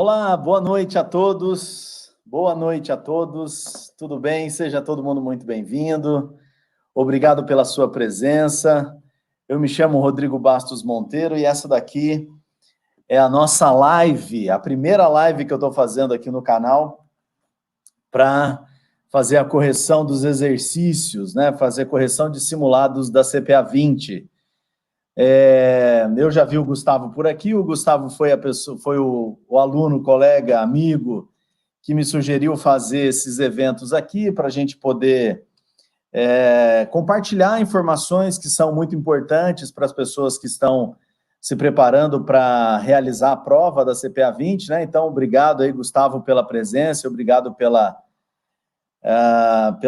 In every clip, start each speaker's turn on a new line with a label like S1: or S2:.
S1: Olá, boa noite a todos. Boa noite a todos. Tudo bem? Seja todo mundo muito bem-vindo. Obrigado pela sua presença. Eu me chamo Rodrigo Bastos Monteiro e essa daqui é a nossa live, a primeira live que eu estou fazendo aqui no canal para fazer a correção dos exercícios, né? Fazer correção de simulados da CPA 20. Eu já vi o Gustavo por aqui. O Gustavo foi o aluno, colega, amigo que me sugeriu fazer esses eventos aqui para a gente poder compartilhar informações que são muito importantes para as pessoas que estão se preparando para realizar a prova da CPA 20, né? Então, obrigado aí, Gustavo, pela presença, obrigado pela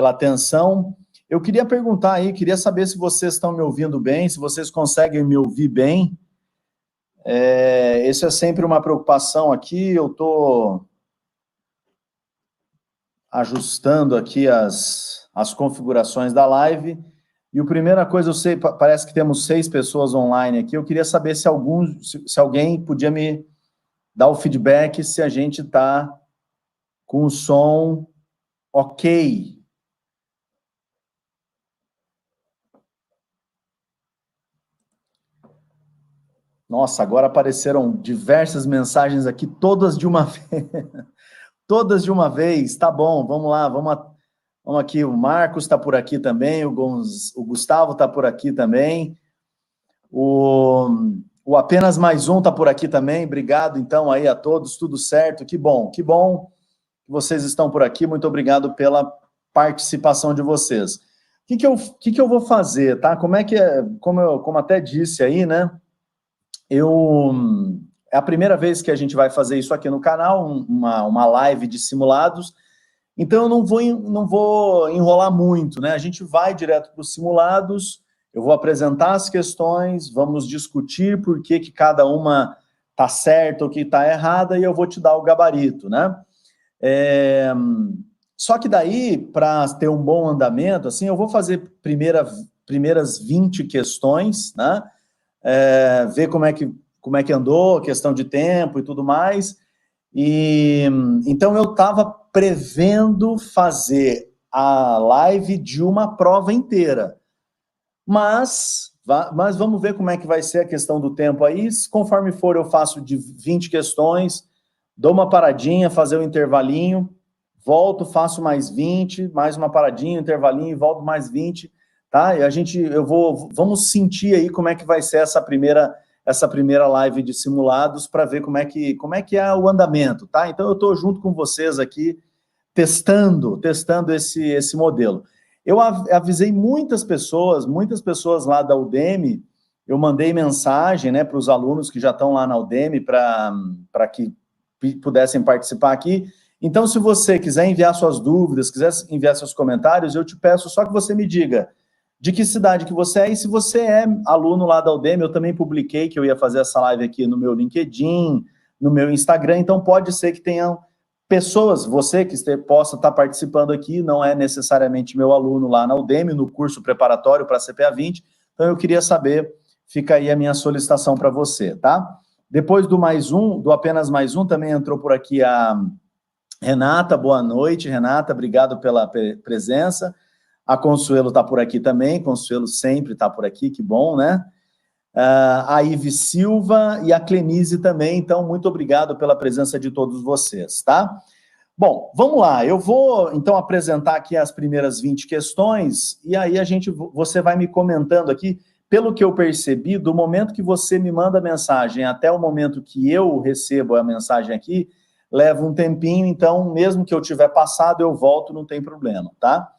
S1: atenção. Eu queria perguntar aí, queria saber se vocês estão me ouvindo bem, se vocês conseguem me ouvir bem. Isso é sempre uma preocupação aqui. Eu estou ajustando aqui as configurações da live. E a primeira coisa, eu sei, parece que temos 6 pessoas online aqui. Eu queria saber se alguém podia me dar o feedback se a gente está com o som ok. Nossa, agora apareceram diversas mensagens aqui, todas de uma vez. Todas de uma vez, tá bom, vamos lá, vamos aqui. O Marcos está por aqui também, o Gustavo está por aqui também, o Apenas Mais Um está por aqui também. Obrigado, então, aí a todos, tudo certo, que bom que vocês estão por aqui, muito obrigado pela participação de vocês. O que eu vou fazer, tá? Como até disse aí, né? É a primeira vez que a gente vai fazer isso aqui no canal, uma live de simulados, então eu não vou enrolar muito, né? A gente vai direto para os simulados, eu vou apresentar as questões, vamos discutir por que cada uma está certa ou que está errada, e eu vou te dar o gabarito, né? Só que daí, para ter um bom andamento, assim, eu vou fazer primeiras 20 questões, né? Ver como é que andou, questão de tempo e tudo mais. Então, eu estava prevendo fazer a live de uma prova inteira. Mas vamos ver como é que vai ser a questão do tempo aí. Conforme for, eu faço de 20 questões, dou uma paradinha, fazer um intervalinho, volto, faço mais 20, mais uma paradinha, intervalinho, volto mais 20, tá? E vamos sentir aí como é que vai ser essa primeira live de simulados para ver como é que é o andamento, tá? Então eu estou junto com vocês aqui testando esse modelo. Eu avisei muitas pessoas lá da Udemy. Eu mandei mensagem, né, para os alunos que já estão lá na Udemy para que pudessem participar aqui. Então, se você quiser enviar suas dúvidas, quiser enviar seus comentários, eu te peço só que você me diga de que cidade que você é, e se você é aluno lá da Udemy. Eu também publiquei que eu ia fazer essa live aqui no meu LinkedIn, no meu Instagram, então pode ser que tenham pessoas, você que possa estar participando aqui, não é necessariamente meu aluno lá na Udemy, no curso preparatório para a CPA 20, então eu queria saber, fica aí a minha solicitação para você, tá? Depois do Apenas Mais Um, também entrou por aqui a Renata. Boa noite, Renata, obrigado pela presença. A Consuelo está por aqui também, Consuelo sempre está por aqui, que bom, né? A Ive Silva e a Clenise também, então muito obrigado pela presença de todos vocês, tá? Bom, vamos lá, eu vou então apresentar aqui as primeiras 20 questões, e aí você vai me comentando aqui. Pelo que eu percebi, do momento que você me manda a mensagem até o momento que eu recebo a mensagem aqui, leva um tempinho, então mesmo que eu tiver passado, eu volto, não tem problema, tá?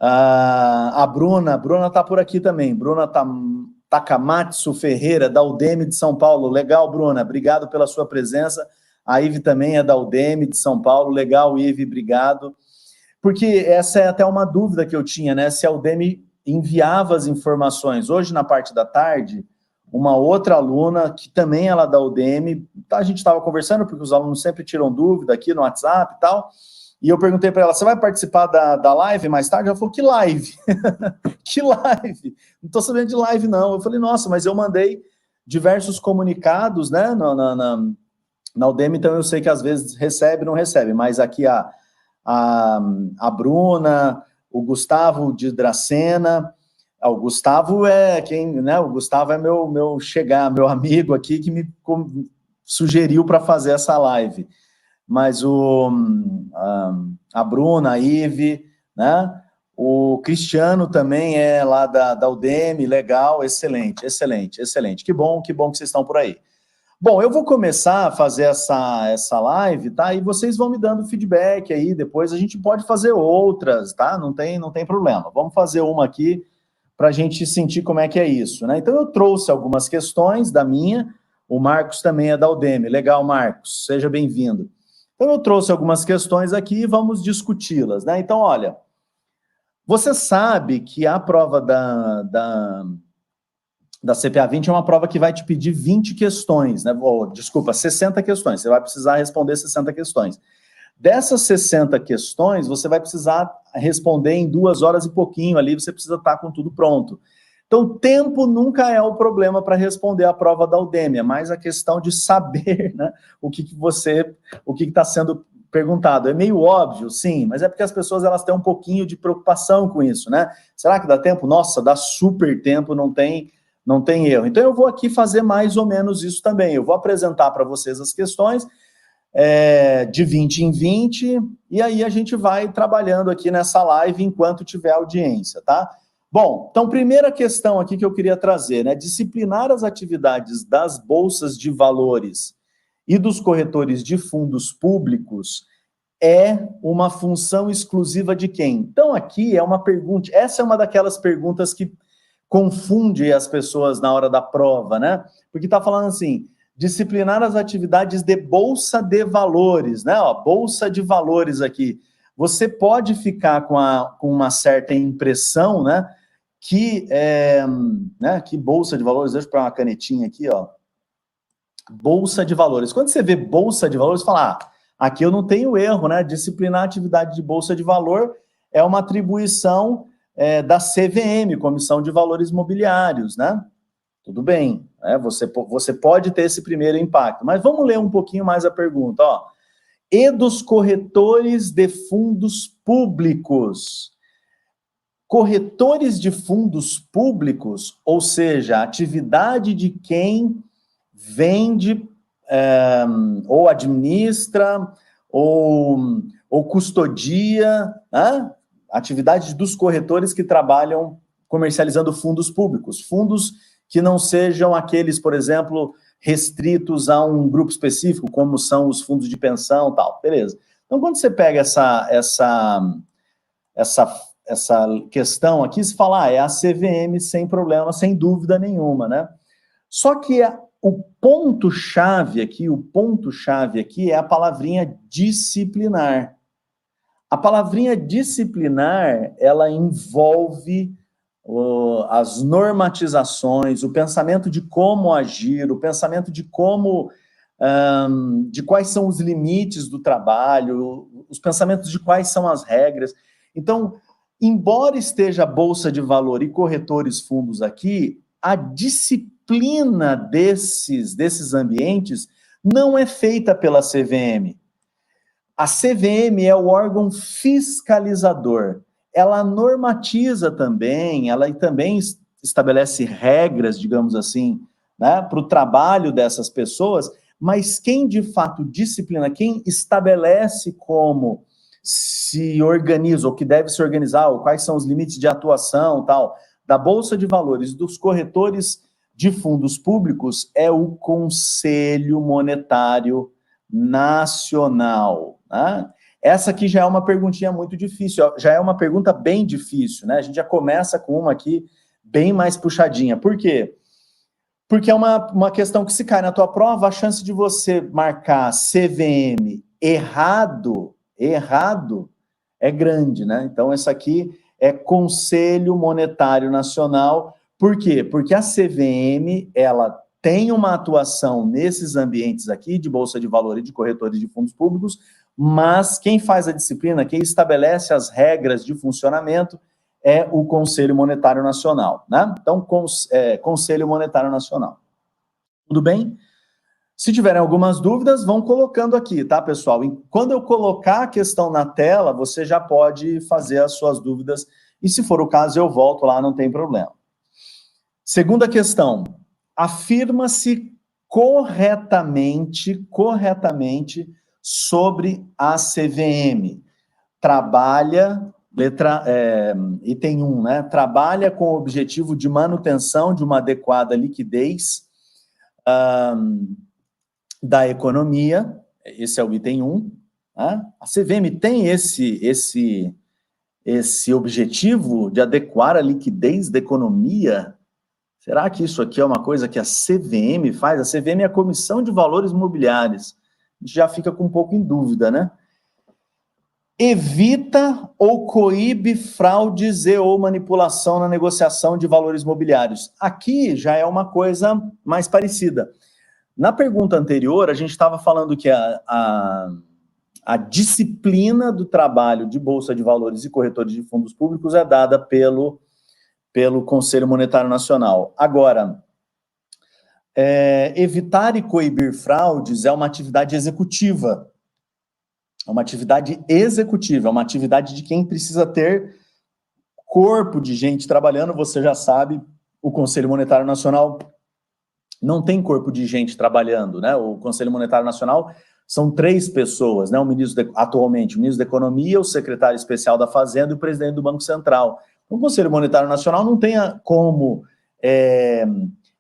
S1: A Bruna está por aqui também, Bruna Takamatsu Ferreira, da Udemy de São Paulo. Legal, Bruna, obrigado pela sua presença. A Ive também é da Udemy de São Paulo. Legal, Ive, obrigado. Porque essa é até uma dúvida que eu tinha, né? Se a Udemy enviava as informações. Hoje, na parte da tarde, uma outra aluna, que também ela é da Udemy, a gente estava conversando, porque os alunos sempre tiram dúvida aqui no WhatsApp e tal, e eu perguntei para ela: você vai participar da live mais tarde? Ela falou: que live? Que live? Não estou sabendo de live, não. Eu falei: nossa, mas eu mandei diversos comunicados, né, Na Udemy, então, eu sei que às vezes recebe, não recebe, mas aqui a Bruna, o Gustavo de Dracena, o Gustavo é quem, né? O Gustavo é meu amigo aqui que me sugeriu para fazer essa live. Mas a Bruna, a Ive, né? O Cristiano também é lá da Udemy, legal, excelente, excelente, excelente. Que bom que vocês estão por aí. Bom, eu vou começar a fazer essa live, tá? E vocês vão me dando feedback aí, depois a gente pode fazer outras, tá? Não tem problema. Vamos fazer uma aqui para a gente sentir como é que é isso, né? Então eu trouxe algumas questões da minha, o Marcos também é da Udemy. Legal, Marcos, seja bem-vindo. Então eu trouxe algumas questões aqui e vamos discuti-las, né? Então, olha, você sabe que a prova da CPA 20 é uma prova que vai te pedir 20 questões, né? Desculpa, 60 questões. Você vai precisar responder 60 questões. Dessas 60 questões, você vai precisar responder em 2 horas e pouquinho ali, você precisa estar com tudo pronto. Então, tempo nunca é o problema para responder a prova da Udemy, é mais a questão de saber, né, o que está sendo perguntado. É meio óbvio, sim, mas é porque as pessoas elas têm um pouquinho de preocupação com isso, né? Será que dá tempo? Nossa, dá super tempo, não tem erro. Então, eu vou aqui fazer mais ou menos isso também. Eu vou apresentar para vocês as questões de 20 em 20, e aí a gente vai trabalhando aqui nessa live enquanto tiver audiência, tá? Bom, então, primeira questão aqui que eu queria trazer, né? Disciplinar as atividades das bolsas de valores e dos corretores de fundos públicos é uma função exclusiva de quem? Então, aqui é uma pergunta, essa é uma daquelas perguntas que confunde as pessoas na hora da prova, né? Porque tá falando assim, disciplinar as atividades de bolsa de valores, né? Ó, bolsa de valores aqui. Você pode ficar com uma certa impressão, né? Que bolsa de valores, deixa eu pegar uma canetinha aqui, ó. Bolsa de valores. Quando você vê bolsa de valores, você fala, aqui eu não tenho erro, né? Disciplinar a atividade de bolsa de valor é uma atribuição da CVM, Comissão de Valores Mobiliários, né? Tudo bem, né? Você pode ter esse primeiro impacto, mas vamos ler um pouquinho mais a pergunta, ó. E dos corretores de fundos públicos. Corretores de fundos públicos, ou seja, a atividade de quem vende, ou administra, ou custodia, né? Atividade dos corretores que trabalham comercializando fundos públicos, fundos que não sejam aqueles, por exemplo, restritos a um grupo específico, como são os fundos de pensão, tal, beleza. Então, quando você pega essa questão aqui, se fala, é a CVM sem problema, sem dúvida nenhuma, né? Só que o ponto-chave aqui é a palavrinha disciplinar. A palavrinha disciplinar, ela envolve as normatizações, o pensamento de como agir, o pensamento de como, de quais são os limites do trabalho, os pensamentos de quais são as regras. Então, embora esteja a Bolsa de Valor e corretores fundos aqui, a disciplina desses ambientes não é feita pela CVM. A CVM é o órgão fiscalizador. Ela normatiza também, ela também estabelece regras, digamos assim, né, para o trabalho dessas pessoas, mas quem de fato disciplina, quem estabelece como se organiza, ou que deve se organizar, ou quais são os limites de atuação, tal, da Bolsa de Valores, dos corretores de fundos públicos, é o Conselho Monetário Nacional. Né? Essa aqui já é uma perguntinha muito difícil, já é uma pergunta bem difícil, né? A gente já começa com uma aqui bem mais puxadinha. Por quê? Porque é uma questão que, se cai na tua prova, a chance de você marcar CVM errado é grande, né? Então, essa aqui é Conselho Monetário Nacional. Por quê? Porque a CVM, ela tem uma atuação nesses ambientes aqui, de Bolsa de Valores e de corretores de fundos públicos, mas quem faz a disciplina, quem estabelece as regras de funcionamento é o Conselho Monetário Nacional, né? Então, Conselho Monetário Nacional. Tudo bem? Se tiverem algumas dúvidas, vão colocando aqui, tá, pessoal? E quando eu colocar a questão na tela, você já pode fazer as suas dúvidas, e se for o caso, eu volto lá, não tem problema. Segunda questão, afirma-se corretamente sobre a CVM. Trabalha, item 1, né? Trabalha com o objetivo de manutenção de uma adequada liquidez da economia, esse é o item 1, né? A CVM tem esse objetivo de adequar a liquidez da economia? Será que isso aqui é uma coisa que a CVM faz? A CVM é a Comissão de Valores Mobiliários. A gente já fica com um pouco em dúvida, né? Evita ou coíbe fraudes e ou manipulação na negociação de valores mobiliários. Aqui já é uma coisa mais parecida. Na pergunta anterior, a gente estava falando que a disciplina do trabalho de Bolsa de Valores e corretores de fundos públicos é dada pelo Conselho Monetário Nacional. Agora, evitar e coibir fraudes é uma atividade executiva. É uma atividade executiva, é uma atividade de quem precisa ter corpo de gente trabalhando. Você já sabe, o Conselho Monetário Nacional não tem corpo de gente trabalhando, né? O Conselho Monetário Nacional são 3 pessoas, né? Atualmente, o ministro da Economia, o secretário especial da Fazenda e o presidente do Banco Central. O Conselho Monetário Nacional não tem como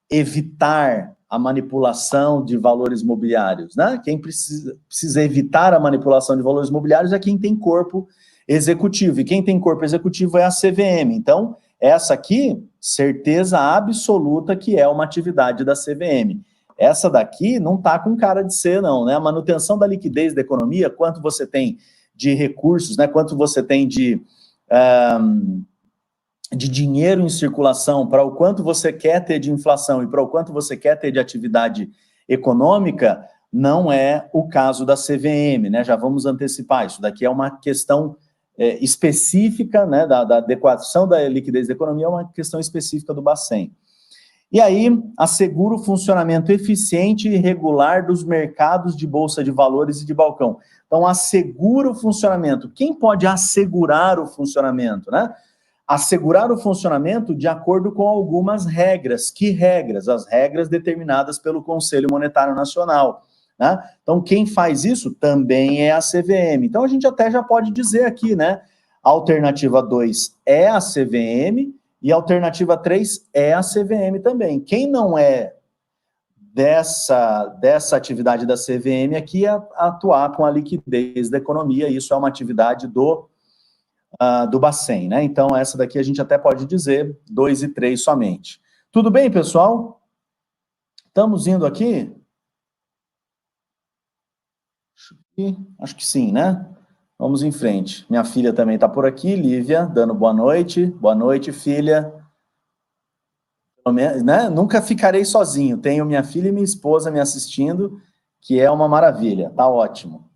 S1: evitar a manipulação de valores mobiliários, né? Quem precisa evitar a manipulação de valores mobiliários é quem tem corpo executivo, e quem tem corpo executivo é a CVM. Então, essa aqui, certeza absoluta que é uma atividade da CVM. Essa daqui não está com cara de ser, não, né? A manutenção da liquidez da economia, quanto você tem de recursos, né? Quanto você tem de dinheiro em circulação, para o quanto você quer ter de inflação e para o quanto você quer ter de atividade econômica, não é o caso da CVM, né? Já vamos antecipar, isso daqui é uma questão específica, né, da adequação da liquidez da economia, é uma questão específica do Bacen. E aí, assegura o funcionamento eficiente e regular dos mercados de bolsa de valores e de balcão. Então, assegura o funcionamento. Quem pode assegurar o funcionamento, né? Assegurar o funcionamento de acordo com algumas regras. Que regras? As regras determinadas pelo Conselho Monetário Nacional, né? Então, quem faz isso também é a CVM. Então, a gente até já pode dizer aqui, né? A alternativa 2 é a CVM e a alternativa 3 é a CVM também. Quem não é dessa atividade da CVM aqui é atuar com a liquidez da economia. Isso é uma atividade do Bacen, né? Então, essa daqui a gente até pode dizer 2 e 3 somente. Tudo bem, pessoal? Estamos indo aqui? Acho que sim, né? Vamos em frente. Minha filha também está por aqui, Lívia, dando boa noite. Boa noite, filha. Né? Nunca ficarei sozinho. Tenho minha filha e minha esposa me assistindo, que é uma maravilha. Tá ótimo.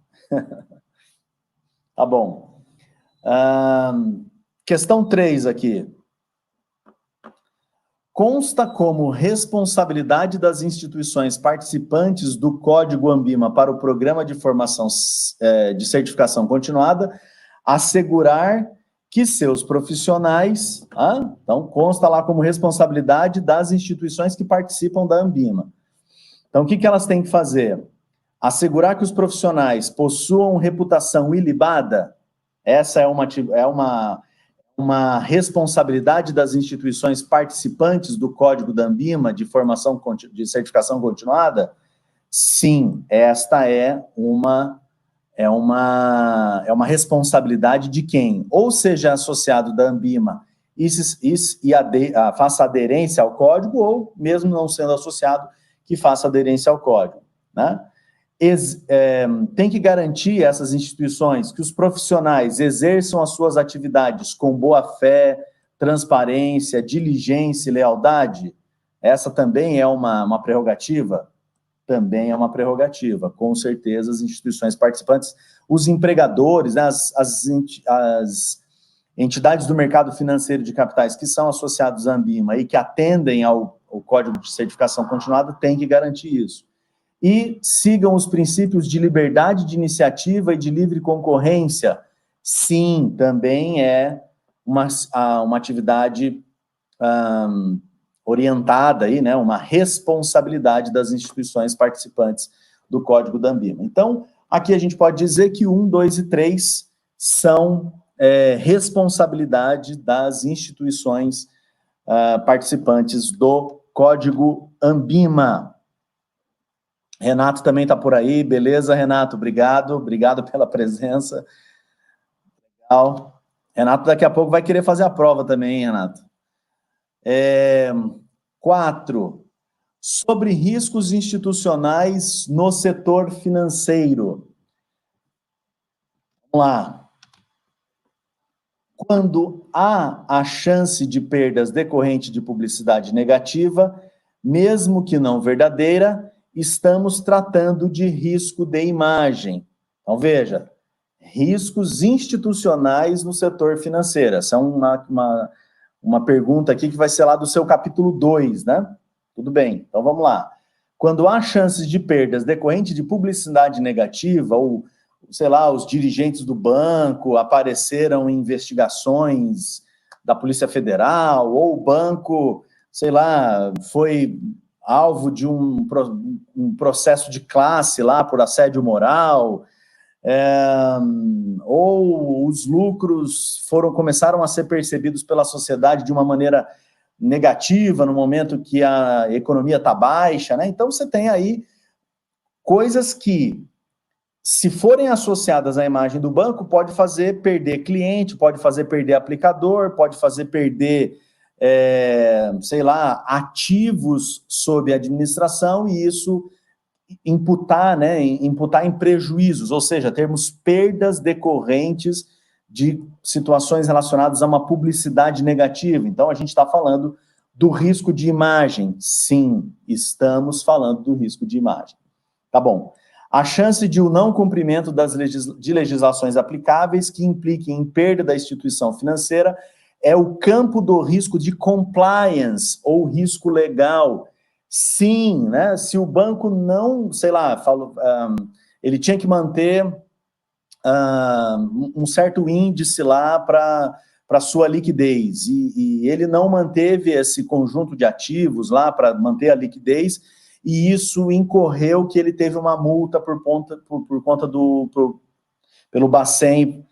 S1: Tá bom. Questão 3 aqui. Consta como responsabilidade das instituições participantes do Código Anbima para o Programa de Formação de Certificação Continuada assegurar que seus profissionais, então consta lá como responsabilidade das instituições que participam da Anbima. Então, o que elas têm que fazer? Assegurar que os profissionais possuam reputação ilibada. Essa é uma responsabilidade das instituições participantes do Código da Anbima de formação de certificação continuada? Sim, esta é uma responsabilidade de quem? Ou seja associado da Anbima e faça aderência ao código, ou mesmo não sendo associado, que faça aderência ao código, né? Tem que garantir essas instituições que os profissionais exerçam as suas atividades com boa-fé, transparência, diligência e lealdade. Essa também é uma prerrogativa? Também é uma prerrogativa. Com certeza, as instituições participantes, os empregadores, né, as entidades do mercado financeiro de capitais que são associados à Anbima e que atendem ao Código de Certificação Continuada têm que garantir isso. e sigam os princípios de liberdade de iniciativa e de livre concorrência. Sim, também é uma atividade orientada aí, né, uma responsabilidade das instituições participantes do Código da Anbima. Então, aqui a gente pode dizer que 1, 2 e 3 são responsabilidade das instituições participantes do Código Anbima. Renato também está por aí, beleza, Renato? Obrigado pela presença. Legal. Renato daqui a pouco vai querer fazer a prova também, hein, Renato? 4, sobre riscos institucionais no setor financeiro. Vamos lá. Quando há a chance de perdas decorrente de publicidade negativa, mesmo que não verdadeira, estamos tratando de risco de imagem. Então, veja, riscos institucionais no setor financeiro. Essa é uma pergunta aqui que vai ser lá do seu capítulo 2, né? Tudo bem, então vamos lá. Quando há chances de perdas decorrente de publicidade negativa, ou, sei lá, os dirigentes do banco apareceram em investigações da Polícia Federal, ou o banco, sei lá, foi alvo de um processo de classe lá por assédio moral, ou os lucros começaram a ser percebidos pela sociedade de uma maneira negativa no momento que a economia está baixa, né? Então você tem aí coisas que, se forem associadas à imagem do banco, pode fazer perder cliente, pode fazer perder aplicador, pode fazer perder, sei lá, ativos sob administração, e isso imputar em prejuízos, ou seja, termos perdas decorrentes de situações relacionadas a uma publicidade negativa. Então, a gente está falando do risco de imagem. Sim, estamos falando do risco de imagem. Tá bom. A chance de o não cumprimento de legislações aplicáveis que impliquem em perda da instituição financeira é o campo do risco de compliance, ou risco legal. Sim, né? Se o banco não, sei lá, ele tinha que manter um certo índice lá para sua liquidez, e ele não manteve esse conjunto de ativos lá para manter a liquidez, e isso incorreu que ele teve uma multa pelo Bacen,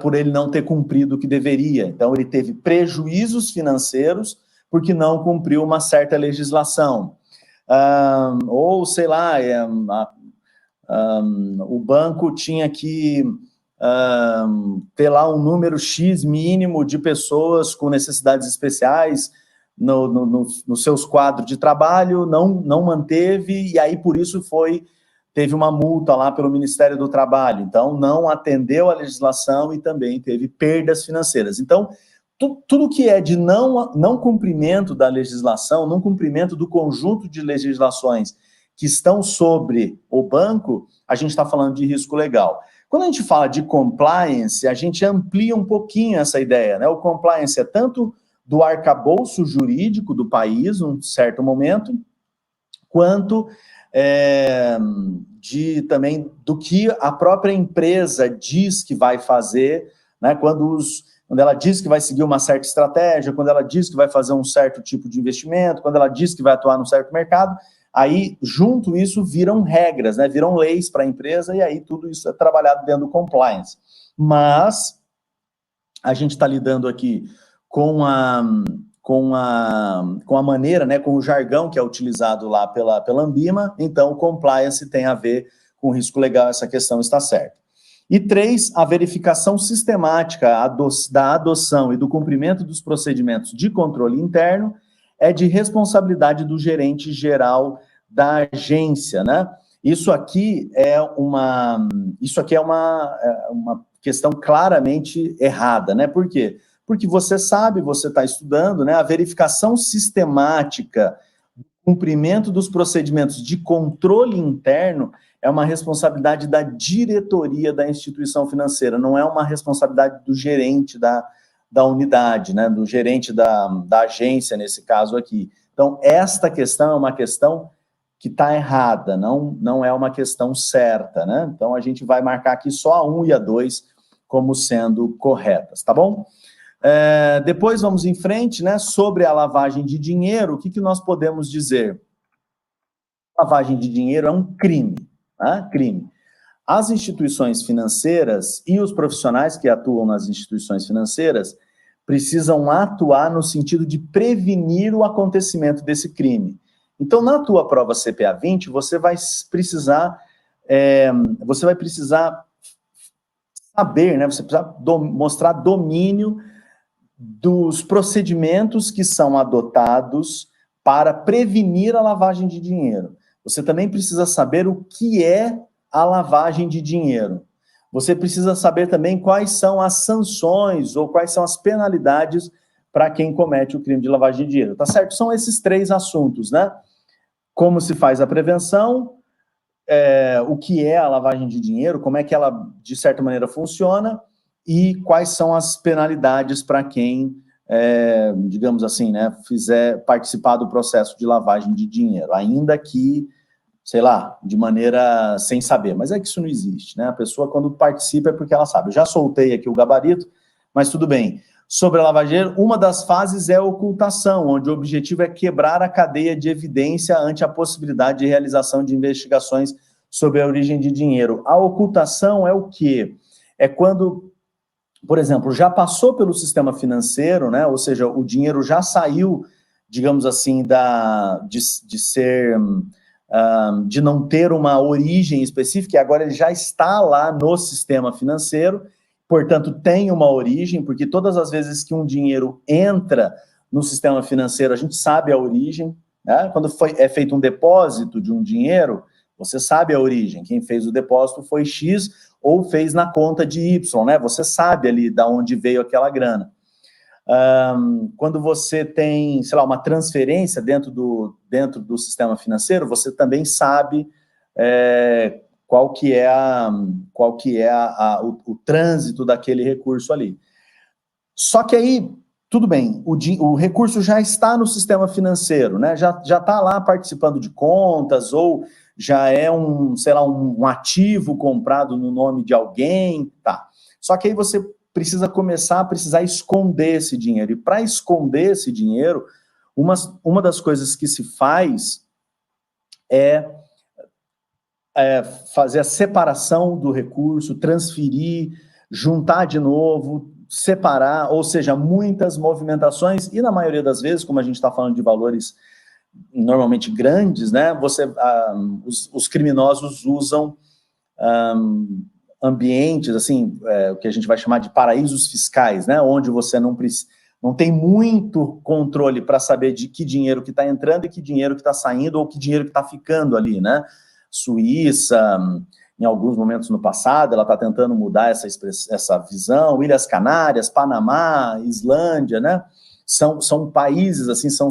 S1: por ele não ter cumprido o que deveria. Então, ele teve prejuízos financeiros porque não cumpriu uma certa legislação. Ou, sei lá, o banco tinha que ter lá um número X mínimo de pessoas com necessidades especiais nos seus quadros de trabalho, não manteve, e aí por isso teve uma multa lá pelo Ministério do Trabalho. Então, não atendeu a legislação e também teve perdas financeiras. Então, tudo que é de não cumprimento da legislação, não cumprimento do conjunto de legislações que estão sobre o banco, a gente está falando de risco legal. Quando a gente fala de compliance, a gente amplia um pouquinho essa ideia, né? O compliance é tanto do arcabouço jurídico do país, num certo momento, quanto também do que a própria empresa diz que vai fazer, né? Quando ela diz que vai seguir uma certa estratégia, quando ela diz que vai fazer um certo tipo de investimento, quando ela diz que vai atuar num certo mercado, aí, junto isso, viram regras, né? Viram leis para a empresa, e aí tudo isso é trabalhado dentro do compliance. Mas a gente está lidando aqui com a maneira, né, com o jargão que é utilizado lá pela Anbima, então o compliance tem a ver com risco legal, essa questão está certa. E 3, a verificação sistemática da adoção e do cumprimento dos procedimentos de controle interno é de responsabilidade do gerente geral da agência, né? Isso aqui é uma questão claramente errada, né? Por quê? Porque você sabe, você está estudando, né? A verificação sistemática do cumprimento dos procedimentos de controle interno é uma responsabilidade da diretoria da instituição financeira, não é uma responsabilidade do gerente da unidade, né? Do gerente da agência, nesse caso aqui. Então, esta questão é uma questão que está errada, não é uma questão certa, né? Então, a gente vai marcar aqui só a 1 e a 2 como sendo corretas, tá bom? Depois vamos em frente, né? Sobre a lavagem de dinheiro, o que nós podemos dizer? Lavagem de dinheiro é um crime, tá? Crime. As instituições financeiras e os profissionais que atuam nas instituições financeiras precisam atuar no sentido de prevenir o acontecimento desse crime. Então, na tua prova CPA 20, você vai precisar saber, né? Você precisa mostrar domínio dos procedimentos que são adotados para prevenir a lavagem de dinheiro. Você também precisa saber o que é a lavagem de dinheiro. Você precisa saber também quais são as sanções ou quais são as penalidades para quem comete o crime de lavagem de dinheiro, tá certo? São esses 3 assuntos, né? Como se faz a prevenção, o que é a lavagem de dinheiro, como é que ela, de certa maneira, funciona e quais são as penalidades para quem, digamos assim, né, participar do processo de lavagem de dinheiro, ainda que, sei lá, de maneira sem saber, mas é que isso não existe, né? A pessoa, quando participa, é porque ela sabe. Eu já soltei aqui o gabarito, mas tudo bem. Sobre a lavagem de dinheiro, uma das fases é a ocultação, onde o objetivo é quebrar a cadeia de evidência ante a possibilidade de realização de investigações sobre a origem de dinheiro. A ocultação é o quê? É quando, por exemplo, já passou pelo sistema financeiro, né? Ou seja, o dinheiro já saiu, digamos assim, de não ter uma origem específica, e agora ele já está lá no sistema financeiro, portanto, tem uma origem, porque todas as vezes que um dinheiro entra no sistema financeiro, a gente sabe a origem, né? Quando é feito um depósito de um dinheiro, você sabe a origem, quem fez o depósito foi X ou fez na conta de Y, né? Você sabe ali de onde veio aquela grana. Quando você tem, sei lá, uma transferência dentro do sistema financeiro, você também sabe qual que é o trânsito daquele recurso ali. Só que aí, tudo bem, o recurso já está no sistema financeiro, né? Já está lá participando de contas, ou já é sei lá, um ativo comprado no nome de alguém, tá. Só que aí você precisa começar a precisar esconder esse dinheiro. E para esconder esse dinheiro, uma das coisas que se faz é fazer a separação do recurso, transferir, juntar de novo, separar, ou seja, muitas movimentações, e na maioria das vezes, como a gente está falando de valores normalmente grandes, né, os criminosos usam ambientes, assim, o que a gente vai chamar de paraísos fiscais, né, onde você não tem muito controle para saber de que dinheiro que está entrando e que dinheiro que está saindo, ou que dinheiro que está ficando ali, né. Suíça, em alguns momentos no passado, ela está tentando mudar essa visão, Ilhas Canárias, Panamá, Islândia, né, são países, assim, são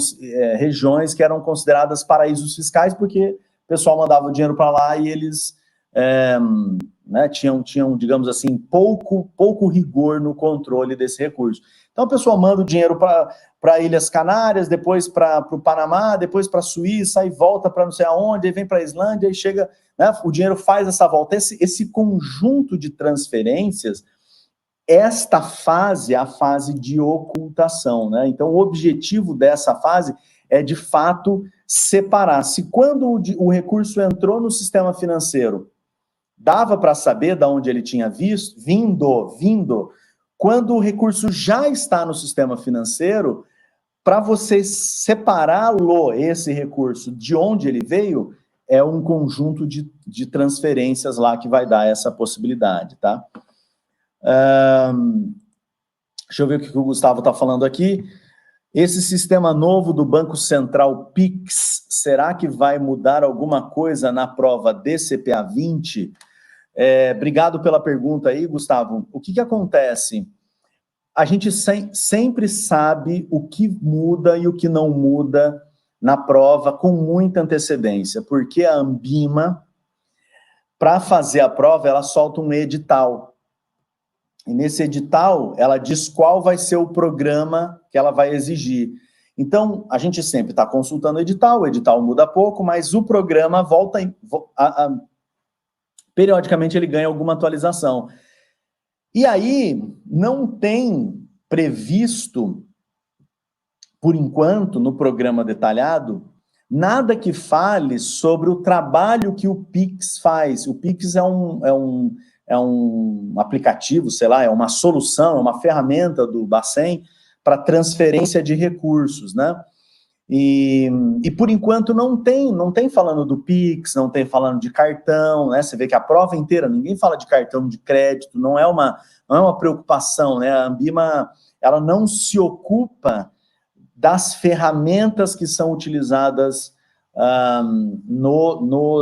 S1: regiões que eram consideradas paraísos fiscais, porque o pessoal mandava o dinheiro para lá e eles né, tinham, digamos assim, pouco rigor no controle desse recurso. Então, a pessoa manda o dinheiro para Ilhas Canárias, depois para o Panamá, depois para a Suíça, e volta para não sei aonde, aí vem para a Islândia, e chega, né, o dinheiro faz essa volta. Esse conjunto de transferências, esta fase é a fase de ocultação, né? Então, o objetivo dessa fase é, de fato, separar. Se quando o recurso entrou no sistema financeiro, dava para saber de onde ele tinha vindo, quando o recurso já está no sistema financeiro, para você separá-lo, esse recurso, de onde ele veio, é um conjunto de transferências lá que vai dar essa possibilidade, tá? Deixa eu ver o que o Gustavo está falando aqui. Esse sistema novo do Banco Central Pix, será que vai mudar alguma coisa na prova DCPA 20? Obrigado pela pergunta aí, Gustavo. O que acontece? A gente sempre sabe o que muda e o que não muda na prova com muita antecedência, porque a Anbima, para fazer a prova, ela solta um edital. E nesse edital, ela diz qual vai ser o programa que ela vai exigir. Então, a gente sempre está consultando o edital muda pouco, mas o programa volta, periodicamente ele ganha alguma atualização. E aí, não tem previsto, por enquanto, no programa detalhado, nada que fale sobre o trabalho que o Pix faz. O Pix é um aplicativo, sei lá, é uma solução, é uma ferramenta do Bacen para transferência de recursos, né? E por enquanto não tem falando do Pix, não tem falando de cartão, né? Você vê que a prova inteira, ninguém fala de cartão de crédito, não é uma preocupação, né? A Ambima, ela não se ocupa das ferramentas que são utilizadas no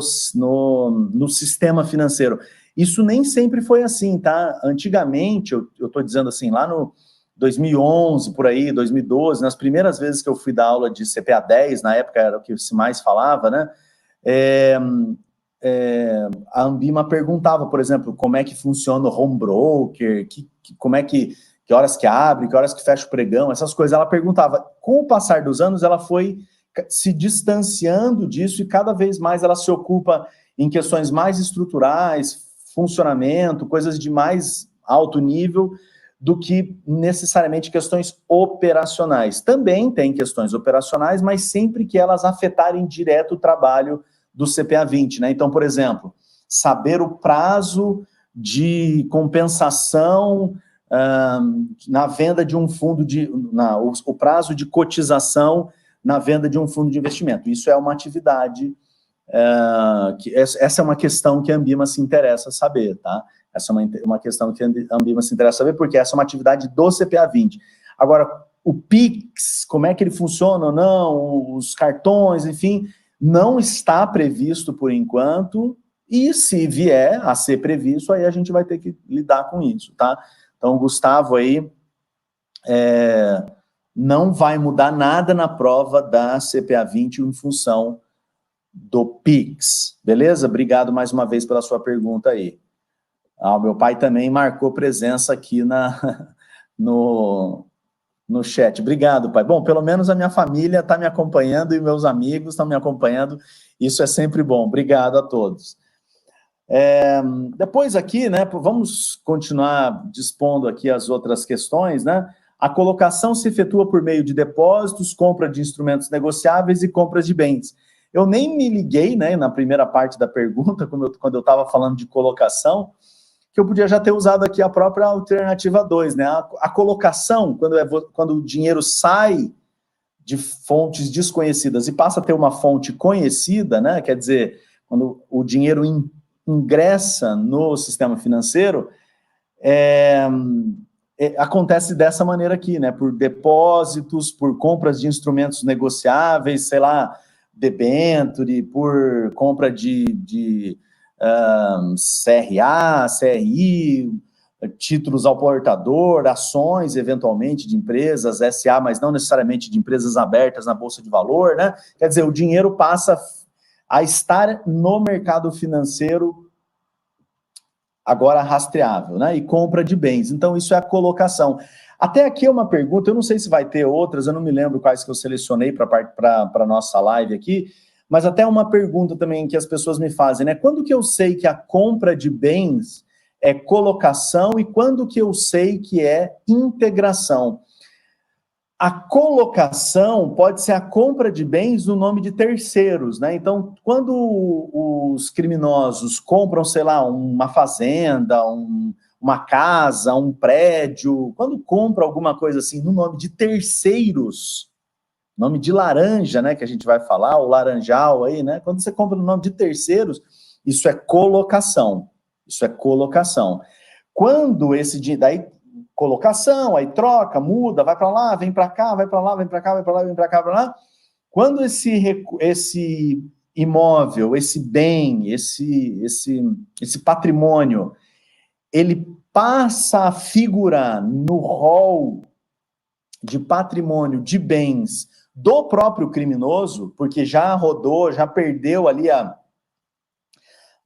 S1: sistema financeiro. Isso nem sempre foi assim, tá? Antigamente, eu estou dizendo assim, lá no 2011, por aí, 2012, nas primeiras vezes que eu fui dar aula de CPA 10, na época era o que se mais falava, né? A Ambima perguntava, por exemplo, como é que funciona o home broker, como é que horas que abre, que horas que fecha o pregão, essas coisas, ela perguntava. Com o passar dos anos, ela foi se distanciando disso e cada vez mais ela se ocupa em questões mais estruturais, funcionamento, coisas de mais alto nível, do que necessariamente questões operacionais. Também tem questões operacionais, mas sempre que elas afetarem direto o trabalho do CPA 20, né? Então, por exemplo, saber o prazo de compensação na venda de um fundo o prazo de cotização na venda de um fundo de investimento. Isso é uma atividade, essa é uma questão que a Ambima se interessa saber, tá? Essa é uma questão que a Ambima se interessa saber, porque essa é uma atividade do CPA 20. Agora, o Pix, como é que ele funciona ou não, os cartões, enfim, não está previsto por enquanto, e se vier a ser previsto, aí a gente vai ter que lidar com isso, tá? Então, o Gustavo aí não vai mudar nada na prova da CPA 20 em função do Pix, beleza? Obrigado mais uma vez pela sua pergunta aí. O meu pai também marcou presença aqui no chat. Obrigado, pai. Bom, pelo menos a minha família está me acompanhando e meus amigos estão me acompanhando. Isso é sempre bom. Obrigado a todos. Depois aqui, né, vamos continuar dispondo aqui as outras questões, né? A colocação se efetua por meio de depósitos, compra de instrumentos negociáveis e compras de bens. Eu nem me liguei, né, na primeira parte da pergunta, quando eu estava falando de colocação, que eu podia já ter usado aqui a própria alternativa 2, né? A colocação, quando o dinheiro sai de fontes desconhecidas e passa a ter uma fonte conhecida, né? Quer dizer, quando o dinheiro ingressa no sistema financeiro, acontece dessa maneira aqui, né? Por depósitos, por compras de instrumentos negociáveis, sei lá, debenture, por compra de CRA, CRI, títulos ao portador, ações, eventualmente, de empresas, SA, mas não necessariamente de empresas abertas na Bolsa de Valor, né? Quer dizer, o dinheiro passa a estar no mercado financeiro agora rastreável, né? E compra de bens. Então, isso é a colocação. Até aqui é uma pergunta, eu não sei se vai ter outras, eu não me lembro quais que eu selecionei para a nossa live aqui, mas até uma pergunta também que as pessoas me fazem, né? Quando que eu sei que a compra de bens é colocação e quando que eu sei que é integração? A colocação pode ser a compra de bens no nome de terceiros, né? Então, quando os criminosos compram, sei lá, uma fazenda, uma casa, um prédio, quando compra alguma coisa assim no nome de terceiros, nome de laranja, né, que a gente vai falar, o laranjal aí, né? Quando você compra no nome de terceiros, isso é colocação. Isso é colocação. Quando esse dinheiro, daí colocação, aí troca, muda, vai para lá, vem para cá, vai para lá, vem para cá, vai para lá, vem para cá, para lá. Quando esse imóvel, esse bem, esse patrimônio, ele passa a figurar no rol de patrimônio de bens do próprio criminoso, porque já rodou, já perdeu ali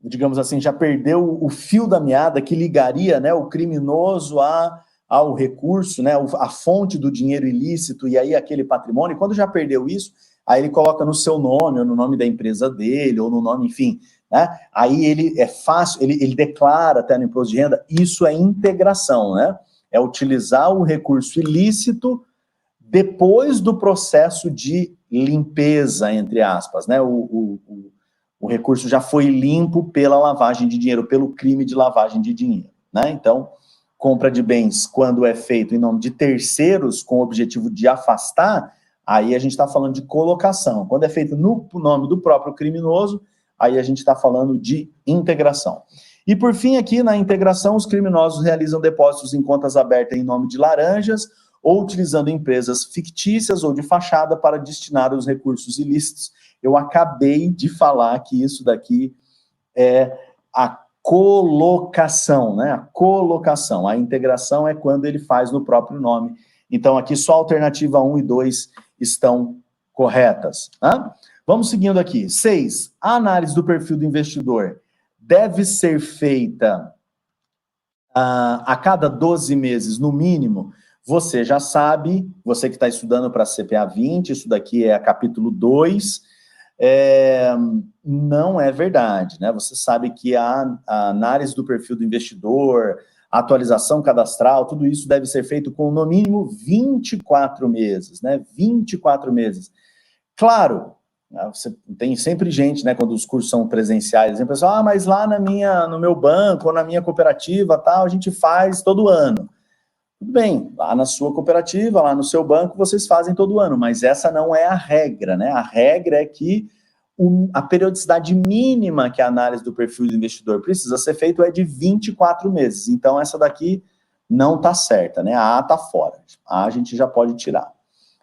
S1: digamos assim, já perdeu o fio da meada que ligaria, né, o criminoso a ao recurso, né, a fonte do dinheiro ilícito e aí aquele patrimônio, quando já perdeu isso, aí ele coloca no seu nome, ou no nome da empresa dele, ou no nome, enfim, né, aí ele é fácil, ele declara até no imposto de renda, isso é integração, né, é utilizar o recurso ilícito depois do processo de limpeza, entre aspas, né, o recurso já foi limpo pela lavagem de dinheiro, pelo crime de lavagem de dinheiro, né, então, compra de bens, quando é feito em nome de terceiros, com o objetivo de afastar, aí a gente está falando de colocação. Quando é feito no nome do próprio criminoso, aí a gente está falando de integração. E por fim, aqui na integração, os criminosos realizam depósitos em contas abertas em nome de laranjas, ou utilizando empresas fictícias ou de fachada para destinar os recursos ilícitos. Eu acabei de falar que isso daqui é a colocação, né? A colocação, a integração é quando ele faz no próprio nome. Então, aqui só a alternativa 1 e 2 estão corretas. Tá? Vamos seguindo aqui. 6. A análise do perfil do investidor deve ser feita a cada 12 meses, no mínimo. Você já sabe, você que está estudando para CPA 20, isso daqui é capítulo 2, não é verdade, né? Você sabe que a análise do perfil do investidor, a atualização cadastral, tudo isso deve ser feito com no mínimo 24 meses, né? 24 meses. Claro, você tem sempre gente, né, quando os cursos são presenciais, o pessoal, mas lá no meu banco ou na minha cooperativa, tal, a gente faz todo ano. Tudo bem, lá na sua cooperativa, lá no seu banco, vocês fazem todo ano, mas essa não é a regra, né? A regra é que a periodicidade mínima que a análise do perfil do investidor precisa ser feita é de 24 meses. Então, essa daqui não está certa, né? A A está fora. A gente já pode tirar.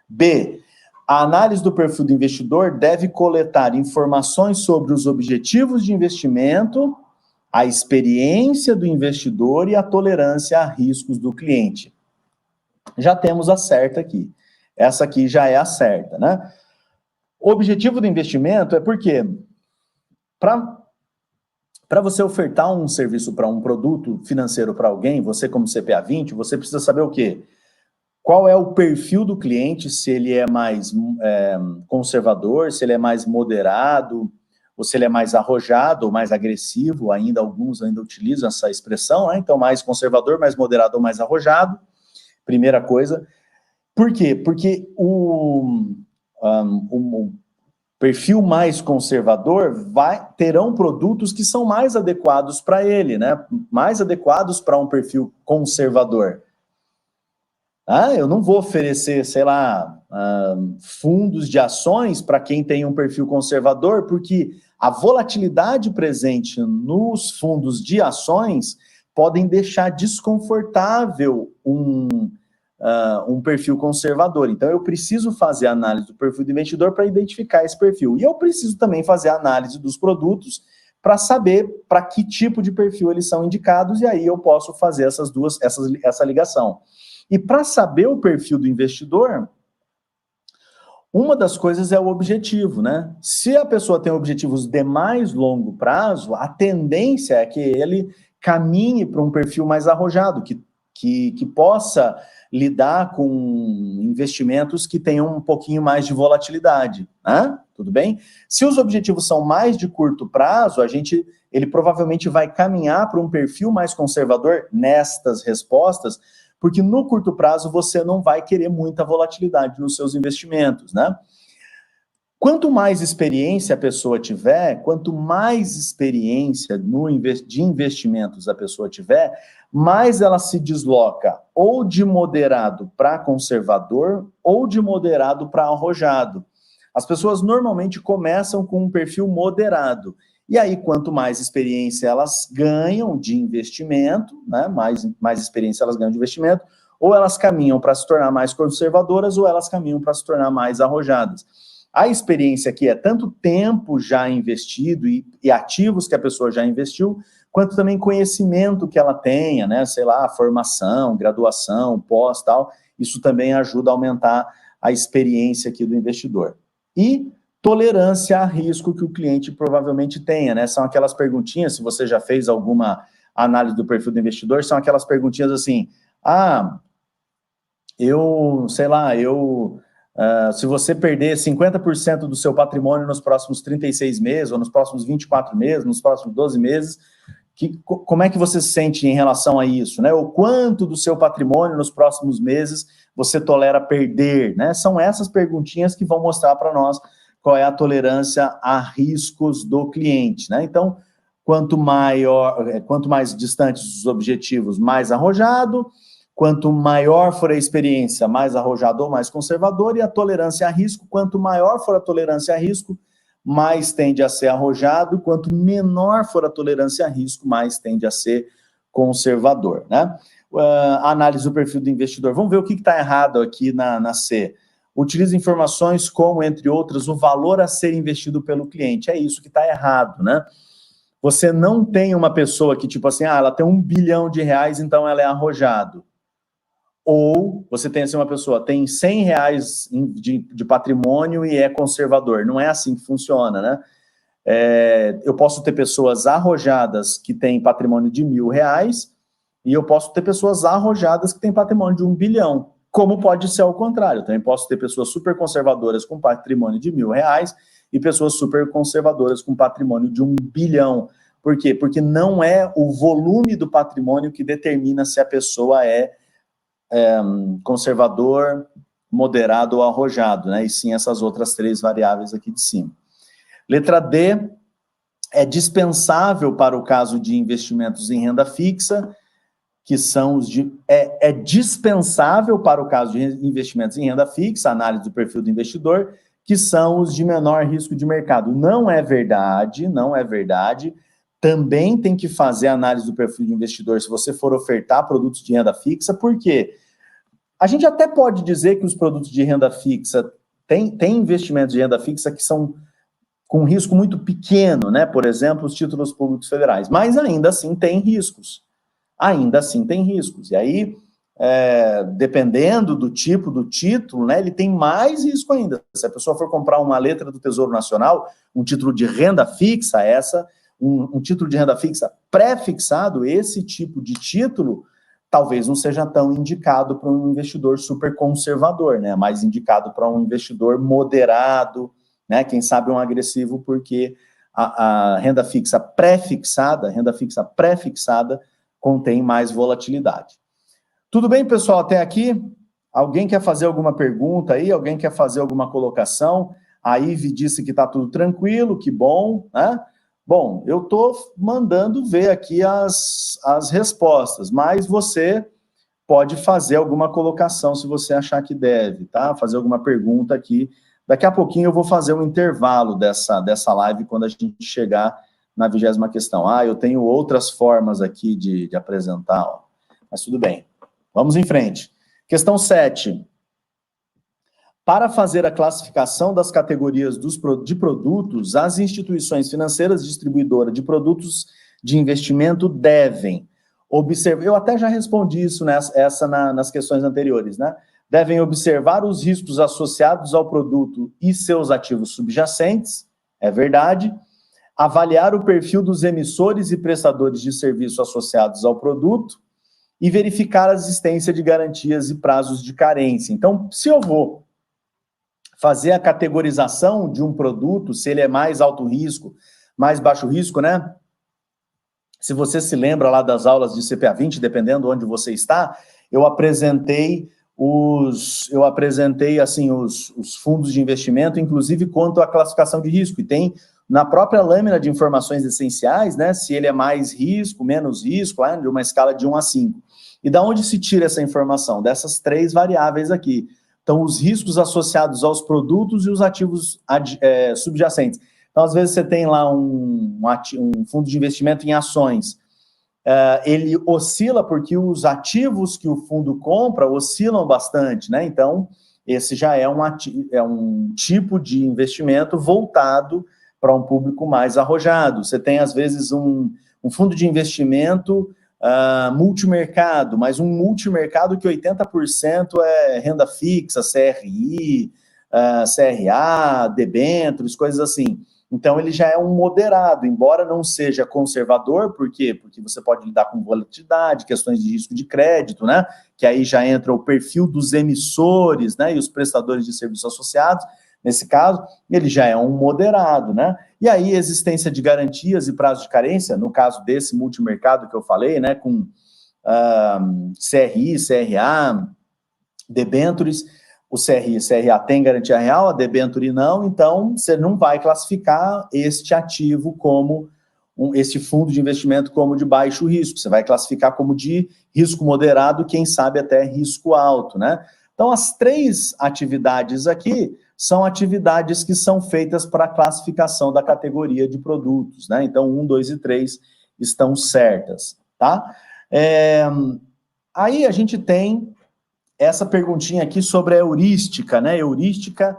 S1: B. A análise do perfil do investidor deve coletar informações sobre os objetivos de investimento, a experiência do investidor e a tolerância a riscos do cliente. Já temos a certa aqui. Essa aqui já é a certa, né? O objetivo do investimento é porque, para você ofertar um serviço para um produto financeiro para alguém, você como CPA 20, você precisa saber o quê? Qual é o perfil do cliente, se ele é mais conservador, se ele é mais moderado, ou se ele é mais arrojado ou mais agressivo, alguns ainda utilizam essa expressão, né? Então, mais conservador, mais moderado ou mais arrojado, primeira coisa. Por quê? Porque o perfil mais conservador terão produtos que são mais adequados para ele, né? Mais adequados para um perfil conservador. Eu não vou oferecer, sei lá, fundos de ações para quem tem um perfil conservador, porque a volatilidade presente nos fundos de ações podem deixar desconfortável um perfil conservador. Então, eu preciso fazer a análise do perfil do investidor para identificar esse perfil. E eu preciso também fazer a análise dos produtos para saber para que tipo de perfil eles são indicados, e aí eu posso fazer essa ligação. E para saber o perfil do investidor, uma das coisas é o objetivo, né? Se a pessoa tem objetivos de mais longo prazo, a tendência é que ele caminhe para um perfil mais arrojado, que possa lidar com investimentos que tenham um pouquinho mais de volatilidade, né? Tudo bem? Se os objetivos são mais de curto prazo, ele provavelmente vai caminhar para um perfil mais conservador nestas respostas, porque no curto prazo você não vai querer muita volatilidade nos seus investimentos, né? Quanto mais experiência a pessoa tiver, quanto mais experiência de investimentos a pessoa tiver, mais ela se desloca ou de moderado para conservador ou de moderado para arrojado. As pessoas normalmente começam com um perfil moderado. E aí, quanto mais experiência elas ganham de investimento, né, mais experiência elas ganham de investimento, ou elas caminham para se tornar mais conservadoras, ou elas caminham para se tornar mais arrojadas. A experiência aqui é tanto tempo já investido e ativos que a pessoa já investiu, quanto também conhecimento que ela tenha, né, sei lá, formação, graduação, pós, tal. Isso também ajuda a aumentar a experiência aqui do investidor. E tolerância a risco que o cliente provavelmente tenha, né? São aquelas perguntinhas, se você já fez alguma análise do perfil do investidor, são aquelas perguntinhas assim, sei lá, se você perder 50% do seu patrimônio nos próximos 36 meses, ou nos próximos 24 meses, nos próximos 12 meses, como é que você se sente em relação a isso, né? O quanto do seu patrimônio nos próximos meses você tolera perder, né? São essas perguntinhas que vão mostrar para nós qual é a tolerância a riscos do cliente, né? Então, quanto mais distantes os objetivos, mais arrojado. Quanto maior for a experiência, mais arrojado ou mais conservador, e a tolerância a risco, quanto maior for a tolerância a risco, mais tende a ser arrojado, quanto menor for a tolerância a risco, mais tende a ser conservador, né? A análise do perfil do investidor. Vamos ver o que está errado aqui na C. Utiliza informações como, entre outras, o valor a ser investido pelo cliente. É isso que está errado, né? Você não tem uma pessoa que, tipo assim, ela tem R$1 bilhão, então ela é arrojado. Ou você tem assim, uma pessoa tem R$100 de patrimônio e é conservador. Não é assim que funciona, né? Eu posso ter pessoas arrojadas que têm patrimônio de R$1.000 e eu posso ter pessoas arrojadas que têm patrimônio de R$1 bilhão. Como pode ser ao contrário. Também posso ter pessoas super conservadoras com patrimônio de R$1.000 e pessoas super conservadoras com patrimônio de R$1 bilhão. Por quê? Porque não é o volume do patrimônio que determina se a pessoa é conservador, moderado ou arrojado, né? E sim essas outras 3 variáveis aqui de cima. Letra D, é dispensável para o caso de investimentos em renda fixa, que são os de... É dispensável para o caso de investimentos em renda fixa, análise do perfil do investidor, que são os de menor risco de mercado. Não é verdade, não é verdade. Também tem que fazer a análise do perfil de investidor se você for ofertar produtos de renda fixa, por quê? A gente até pode dizer que os produtos de renda fixa, tem investimentos de renda fixa que são com risco muito pequeno, né? Por exemplo, os títulos públicos federais, mas ainda assim tem riscos. Ainda assim tem riscos. E aí, dependendo do tipo do título, né, ele tem mais risco ainda. Se a pessoa for comprar uma letra do Tesouro Nacional, um título de renda fixa, um título de renda fixa pré-fixado, esse tipo de título talvez não seja tão indicado para um investidor super conservador, né? Mais indicado para um investidor moderado, né? Quem sabe um agressivo, porque a renda fixa pré-fixada, contém mais volatilidade. Tudo bem, pessoal, até aqui? Alguém quer fazer alguma pergunta aí? Alguém quer fazer alguma colocação? A Ive disse que está tudo tranquilo, que bom, né? Bom, eu estou mandando ver aqui as respostas, mas você pode fazer alguma colocação se você achar que deve, tá? Fazer alguma pergunta aqui. Daqui a pouquinho eu vou fazer um intervalo dessa live quando a gente chegar na 20ª questão. Eu tenho outras formas aqui de apresentar, ó. Mas tudo bem. Vamos em frente. Questão 7. Para fazer a classificação das categorias de produtos, as instituições financeiras distribuidoras de produtos de investimento devem observar... Eu até já respondi isso nas questões anteriores, né? Devem observar os riscos associados ao produto e seus ativos subjacentes, é verdade. Avaliar o perfil dos emissores e prestadores de serviço associados ao produto e verificar a existência de garantias e prazos de carência. Então, se eu vou fazer a categorização de um produto, se ele é mais alto risco, mais baixo risco, né? Se você se lembra lá das aulas de CPA 20, dependendo de onde você está, eu apresentei assim, os fundos de investimento, inclusive quanto à classificação de risco, e tem na própria lâmina de informações essenciais, né, se ele é mais risco, menos risco, de uma escala de 1 a 5. E da onde se tira essa informação? Dessas 3 variáveis aqui. Então, os riscos associados aos produtos e os ativos subjacentes. Então, às vezes, você tem lá um fundo de investimento em ações. Ele oscila porque os ativos que o fundo compra oscilam bastante, né? Então, esse já é um tipo de investimento voltado para um público mais arrojado. Você tem, às vezes, um fundo de investimento multimercado, mas um multimercado que 80% é renda fixa, CRI, CRA, debêntures, coisas assim. Então, ele já é um moderado, embora não seja conservador, por quê? Porque você pode lidar com volatilidade, questões de risco de crédito, né? Que aí já entra o perfil dos emissores, né? E os prestadores de serviços associados. Nesse caso, ele já é um moderado, né? E aí, existência de garantias e prazo de carência, no caso desse multimercado que eu falei, né? Com CRI, CRA, debêntures, o CRI e CRA tem garantia real, a debênture não, então você não vai classificar este ativo como, este fundo de investimento como de baixo risco, você vai classificar como de risco moderado, quem sabe até risco alto, né? Então, as 3 atividades aqui são atividades que são feitas para a classificação da categoria de produtos, né? Então, 1, 2 e 3 estão certas, tá? Aí a gente tem essa perguntinha aqui sobre a heurística, né? Heurística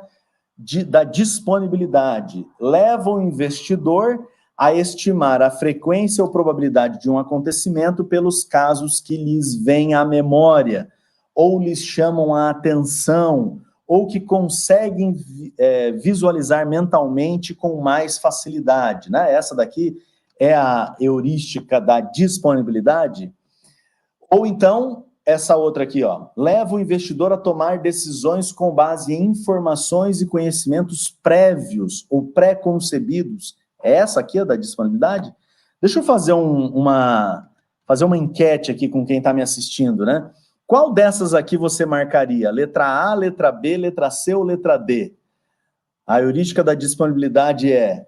S1: da disponibilidade. Leva o investidor a estimar a frequência ou probabilidade de um acontecimento pelos casos que lhes vêm à memória, ou lhes chamam a atenção, ou que conseguem visualizar mentalmente com mais facilidade, né? Essa daqui é a heurística da disponibilidade. Ou então, essa outra aqui, ó, leva o investidor a tomar decisões com base em informações e conhecimentos prévios ou pré-concebidos. Essa aqui é da disponibilidade? Deixa eu fazer uma enquete aqui com quem está me assistindo, né? Qual dessas aqui você marcaria? Letra A, letra B, letra C ou letra D? A heurística da disponibilidade é,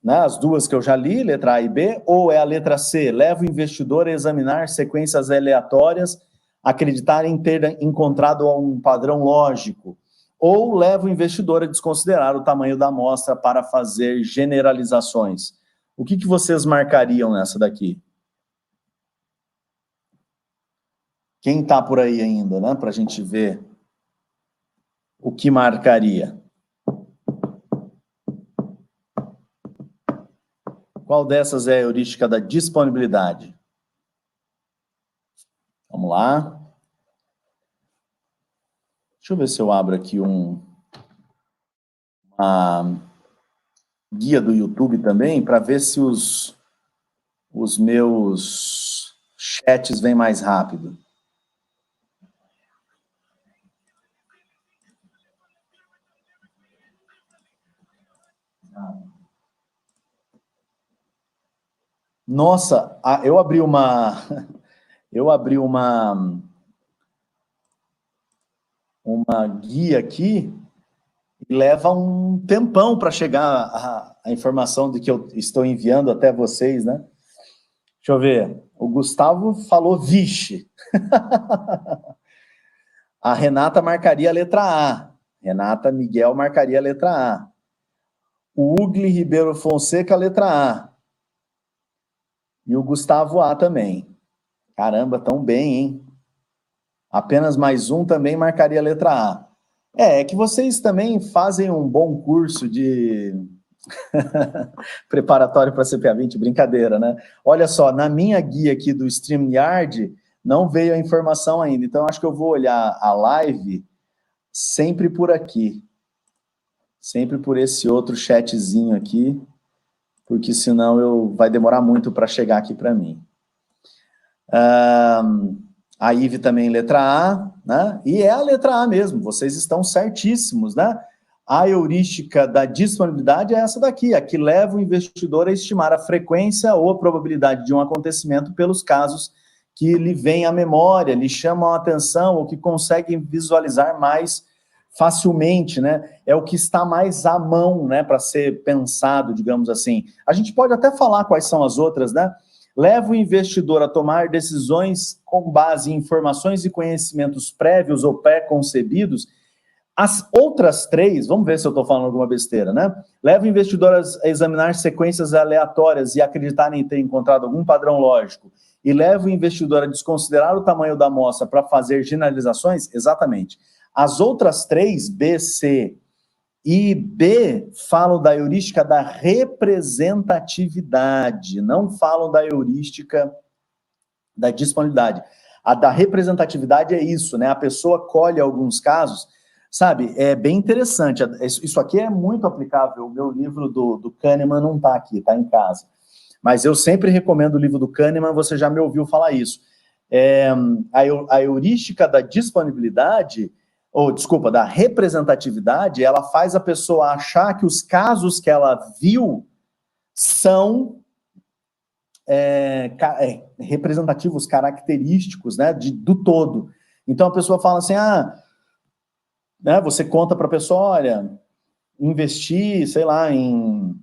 S1: né, as duas que eu já li, letra A e B, ou é a letra C, leva o investidor a examinar sequências aleatórias, acreditar em ter encontrado um padrão lógico, ou leva o investidor a desconsiderar o tamanho da amostra para fazer generalizações. O que vocês marcariam nessa daqui? Quem está por aí ainda, né, para a gente ver o que marcaria? Qual dessas é a heurística da disponibilidade? Vamos lá. Deixa eu ver se eu abro aqui uma guia do YouTube também, para ver se os meus chats vêm mais rápido. Nossa, eu abri uma guia aqui e leva um tempão para chegar a informação do que eu estou enviando até vocês, né? Deixa eu ver. O Gustavo falou vixe. A Renata marcaria a letra A. Renata Miguel marcaria a letra A. O Ugli Ribeiro Fonseca, a letra A. E o Gustavo A também. Caramba, tão bem, hein? Apenas mais um também marcaria a letra A. É que vocês também fazem um bom curso de preparatório para CPA 20, brincadeira, né? Olha só, na minha guia aqui do StreamYard, não veio a informação ainda, então acho que eu vou olhar a live sempre por aqui. Sempre por esse outro chatzinho aqui, porque senão vai demorar muito para chegar aqui para mim. A Ive também, letra A, né? E é a letra A mesmo, vocês estão certíssimos, né? A heurística da disponibilidade é essa daqui, a que leva o investidor a estimar a frequência ou a probabilidade de um acontecimento pelos casos que lhe vêm à memória, lhe chamam a atenção ou que conseguem visualizar mais facilmente, né? É o que está mais à mão, né, para ser pensado, digamos assim. A gente pode até falar quais são as outras, né? Leva o investidor a tomar decisões com base em informações e conhecimentos prévios ou pré-concebidos. As outras 3, vamos ver se eu estou falando alguma besteira, né? Leva o investidor a examinar sequências aleatórias e acreditar em ter encontrado algum padrão lógico. E leva o investidor a desconsiderar o tamanho da amostra para fazer generalizações? Exatamente. As outras 3, B, C e B, falam da heurística da representatividade, não falam da heurística da disponibilidade. A da representatividade é isso, né? A pessoa colhe alguns casos, Sabe, é bem interessante. Isso aqui é muito aplicável. O meu livro do Kahneman não está aqui, está em casa. Mas eu sempre recomendo o livro do Kahneman, você já me ouviu falar isso. A heurística da disponibilidade, ou desculpa, da representatividade, ela faz a pessoa achar que os casos que ela viu são representativos, característicos, né, do todo. Então a pessoa fala assim, né, você conta para a pessoa, olha, investir, sei lá, em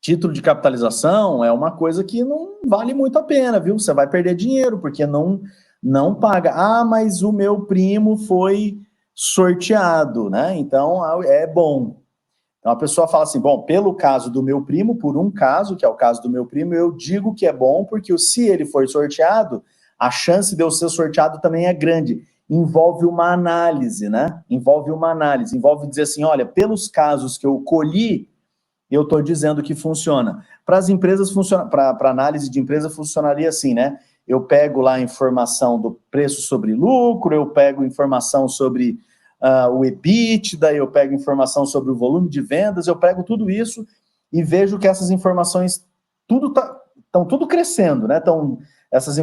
S1: título de capitalização é uma coisa que não vale muito a pena, viu? Você vai perder dinheiro, porque não paga. Ah, mas o meu primo foi sorteado, né? Então é bom. Então a pessoa fala assim, bom, pelo caso do meu primo, por um caso, que é o caso do meu primo, eu digo que é bom, porque se ele for sorteado, a chance de eu ser sorteado também é grande. Envolve uma análise, né? Envolve dizer assim, olha, pelos casos que eu colhi, eu estou dizendo que funciona. Para as empresas, para análise de empresa, funcionaria assim, né? Eu pego lá a informação do preço sobre lucro, eu pego informação sobre o EBITDA, eu pego informação sobre o volume de vendas, eu pego tudo isso e vejo que essas informações estão tudo crescendo, né? Então, essas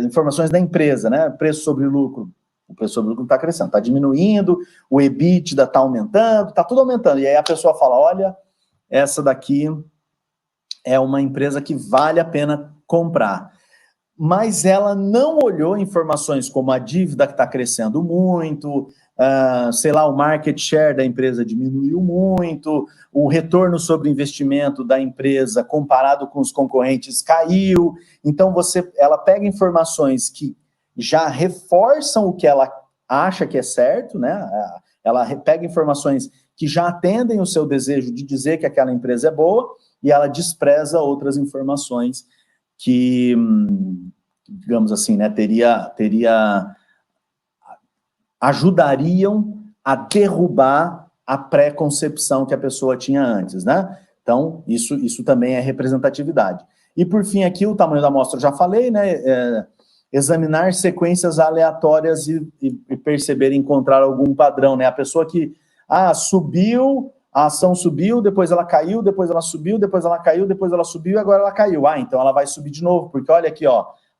S1: informações da empresa, né? Preço sobre lucro. O preço sobre lucro está crescendo, está diminuindo, o EBITDA está aumentando, está tudo aumentando. E aí a pessoa fala, olha, essa daqui é uma empresa que vale a pena comprar. Mas ela não olhou informações como a dívida que está crescendo muito, sei lá, o market share da empresa diminuiu muito, o retorno sobre investimento da empresa comparado com os concorrentes caiu. Então, ela pega informações que já reforçam o que ela acha que é certo, né? Ela pega informações que já atendem o seu desejo de dizer que aquela empresa é boa, e ela despreza outras informações que, digamos assim, né, ajudariam a derrubar a pré-concepção que a pessoa tinha antes, né? Então, isso também é representatividade. E, por fim, aqui, o tamanho da amostra, eu já falei, né? Examinar sequências aleatórias e perceber, encontrar algum padrão, né? A pessoa que, subiu, a ação subiu, depois ela caiu, depois ela subiu, depois ela caiu, depois ela subiu e agora ela caiu. Então ela vai subir de novo, porque olha aqui,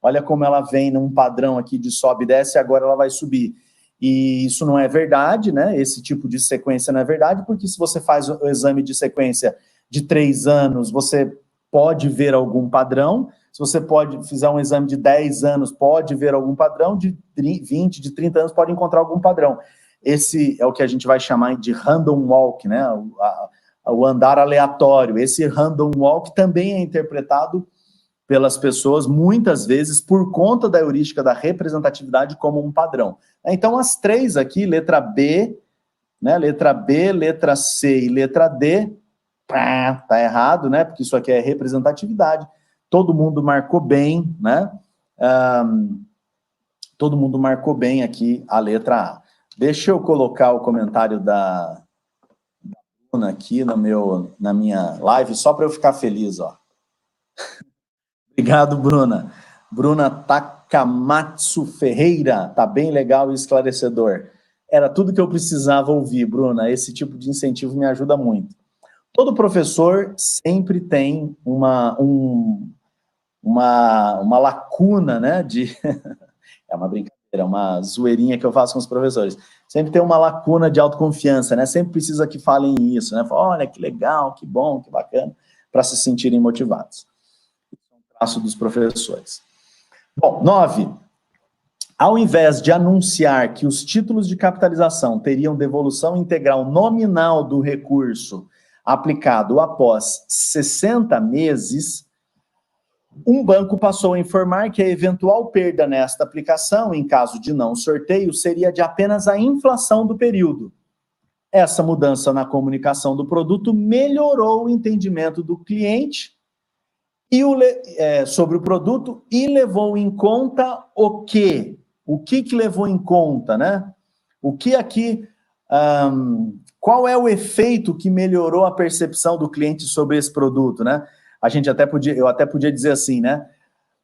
S1: olha como ela vem num padrão aqui de sobe e desce e agora ela vai subir. E isso não é verdade, né? Esse tipo de sequência não é verdade, porque se você faz o exame de sequência de 3 anos, você pode ver algum padrão. Se você fizer um exame de 10 anos, pode ver algum padrão, de 20, de 30 anos, pode encontrar algum padrão. Esse é o que a gente vai chamar de random walk, né? O andar aleatório. Esse random walk também é interpretado pelas pessoas, muitas vezes, por conta da heurística da representatividade como um padrão. Então, as 3 aqui, letra B, né? Letra B, letra C e letra D, tá errado, né? Porque isso aqui é representatividade. Todo mundo marcou bem, né? Todo mundo marcou bem aqui a letra A. Deixa eu colocar o comentário da Bruna aqui na minha live, só para eu ficar feliz, ó. Obrigado, Bruna. Bruna Takamatsu Ferreira, tá bem legal e esclarecedor. Era tudo que eu precisava ouvir, Bruna. Esse tipo de incentivo me ajuda muito. Todo professor sempre tem uma lacuna, né? É uma brincadeira, é uma zoeirinha que eu faço com os professores. Sempre tem uma lacuna de autoconfiança, né? Sempre precisa que falem isso, né? Olha, que legal, que bom, que bacana, para se sentirem motivados. Isso é um traço dos professores. Bom, 9. Ao invés de anunciar que os títulos de capitalização teriam devolução integral nominal do recurso aplicado após 60 meses, um banco passou a informar que a eventual perda nesta aplicação, em caso de não sorteio, seria de apenas a inflação do período. Essa mudança na comunicação do produto melhorou o entendimento do cliente sobre o produto e levou em conta o quê? O que levou em conta, né? O que aqui... qual é o efeito que melhorou a percepção do cliente sobre esse produto, né? Eu até podia dizer assim, né?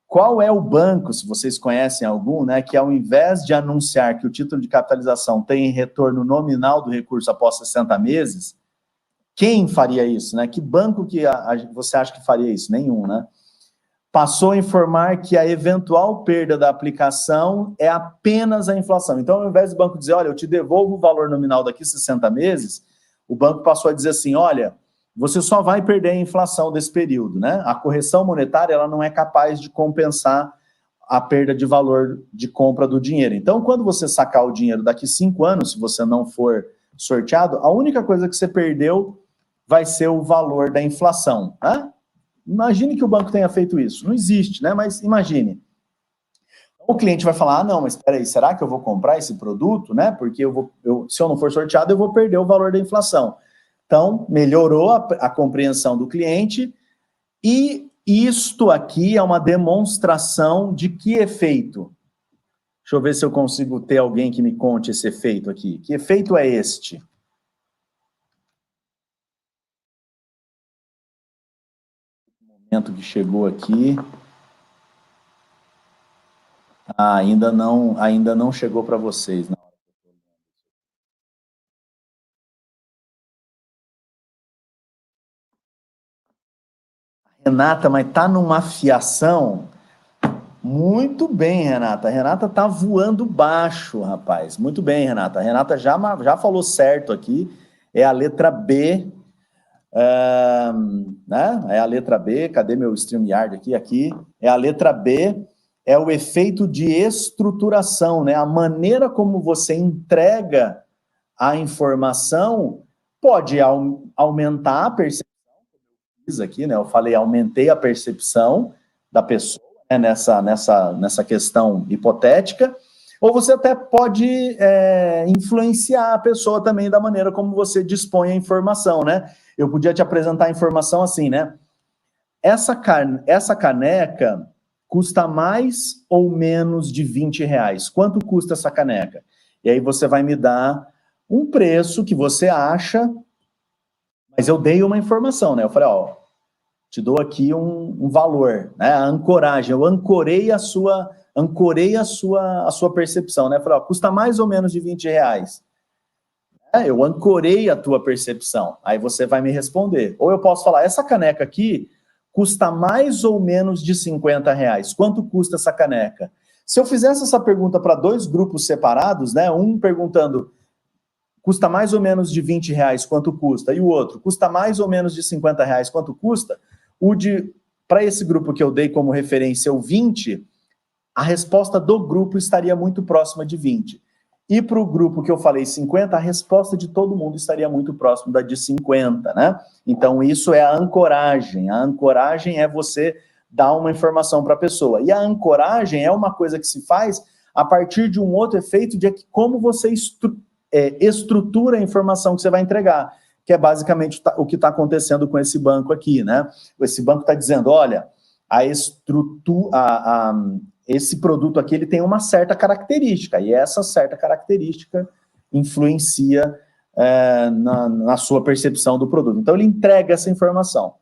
S1: Qual é o banco, se vocês conhecem algum, né, que ao invés de anunciar que o título de capitalização tem retorno nominal do recurso após 60 meses, quem faria isso, né? Que banco que você acha que faria isso? Nenhum, né? Passou a informar que a eventual perda da aplicação é apenas a inflação. Então, ao invés do banco dizer, olha, eu te devolvo o valor nominal daqui 60 meses, o banco passou a dizer assim, olha, você só vai perder a inflação desse período, né? A correção monetária, ela não é capaz de compensar a perda de valor de compra do dinheiro. Então, quando você sacar o dinheiro daqui 5 anos, se você não for sorteado, a única coisa que você perdeu vai ser o valor da inflação, né? Imagine que o banco tenha feito isso. Não existe, né? Mas imagine. O cliente vai falar, ah, não, mas espera aí, será que eu vou comprar esse produto, né? Porque se eu não for sorteado, eu vou perder o valor da inflação. Então, melhorou a compreensão do cliente e isto aqui é uma demonstração de que efeito? Deixa eu ver se eu consigo ter alguém que me conte esse efeito aqui. Que efeito é este? O momento que chegou aqui. Ah, ainda não chegou para vocês, não. Renata, mas tá numa fiação? Muito bem, Renata. A Renata tá voando baixo, rapaz. Muito bem, Renata. A Renata já falou certo aqui. É a letra B, né? É a letra B. Cadê meu StreamYard aqui? Aqui. É a letra B. É o efeito de estruturação, né? A maneira como você entrega a informação pode aumentar a percepção. Aqui, né? Eu falei, aumentei a percepção da pessoa, né, nessa questão hipotética, ou você até pode influenciar a pessoa também da maneira como você dispõe a informação, né? Eu podia te apresentar a informação assim, né? Essa caneca custa mais ou menos de R$ 20. Quanto custa essa caneca? E aí você vai me dar um preço que você acha, mas eu dei uma informação, né? Eu falei, ó, te dou aqui um valor, né? A ancoragem, eu ancorei a sua percepção, né? Falei, ó, custa mais ou menos de R$ 20. Eu ancorei a tua percepção. Aí você vai me responder. Ou eu posso falar, essa caneca aqui custa mais ou menos de R$ 50. Quanto custa essa caneca? Se eu fizesse essa pergunta para 2 grupos separados, né? Um perguntando, custa mais ou menos de R$ 20, quanto custa? E o outro, custa mais ou menos de R$ 50, quanto custa? Para esse grupo que eu dei como referência o 20, a resposta do grupo estaria muito próxima de 20. E para o grupo que eu falei 50, a resposta de todo mundo estaria muito próxima da de 50, né? Então, isso é a ancoragem. A ancoragem é você dar uma informação para a pessoa. E a ancoragem é uma coisa que se faz a partir de um outro efeito de como você estrutura a informação que você vai entregar, que é basicamente o que está acontecendo com esse banco aqui, né? Esse banco está dizendo, olha, esse produto aqui ele tem uma certa característica, e essa certa característica influencia na sua percepção do produto. Então, ele entrega essa informação.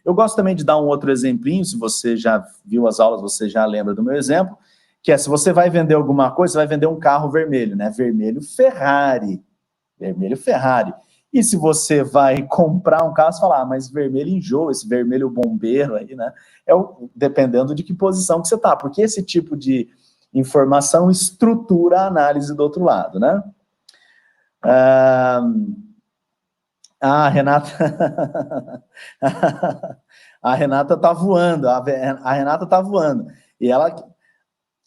S1: Eu gosto também de dar um outro exemplinho, se você já viu as aulas, você já lembra do meu exemplo, que é, se você vai vender alguma coisa, você vai vender um carro vermelho, né? Vermelho Ferrari. Vermelho Ferrari. E se você vai comprar um carro, você fala, ah, mas vermelho enjoa, esse vermelho bombeiro aí, né? Dependendo de que posição que você tá, porque esse tipo de informação estrutura a análise do outro lado, né? A Renata... a Renata tá voando, a Renata tá voando. E ela...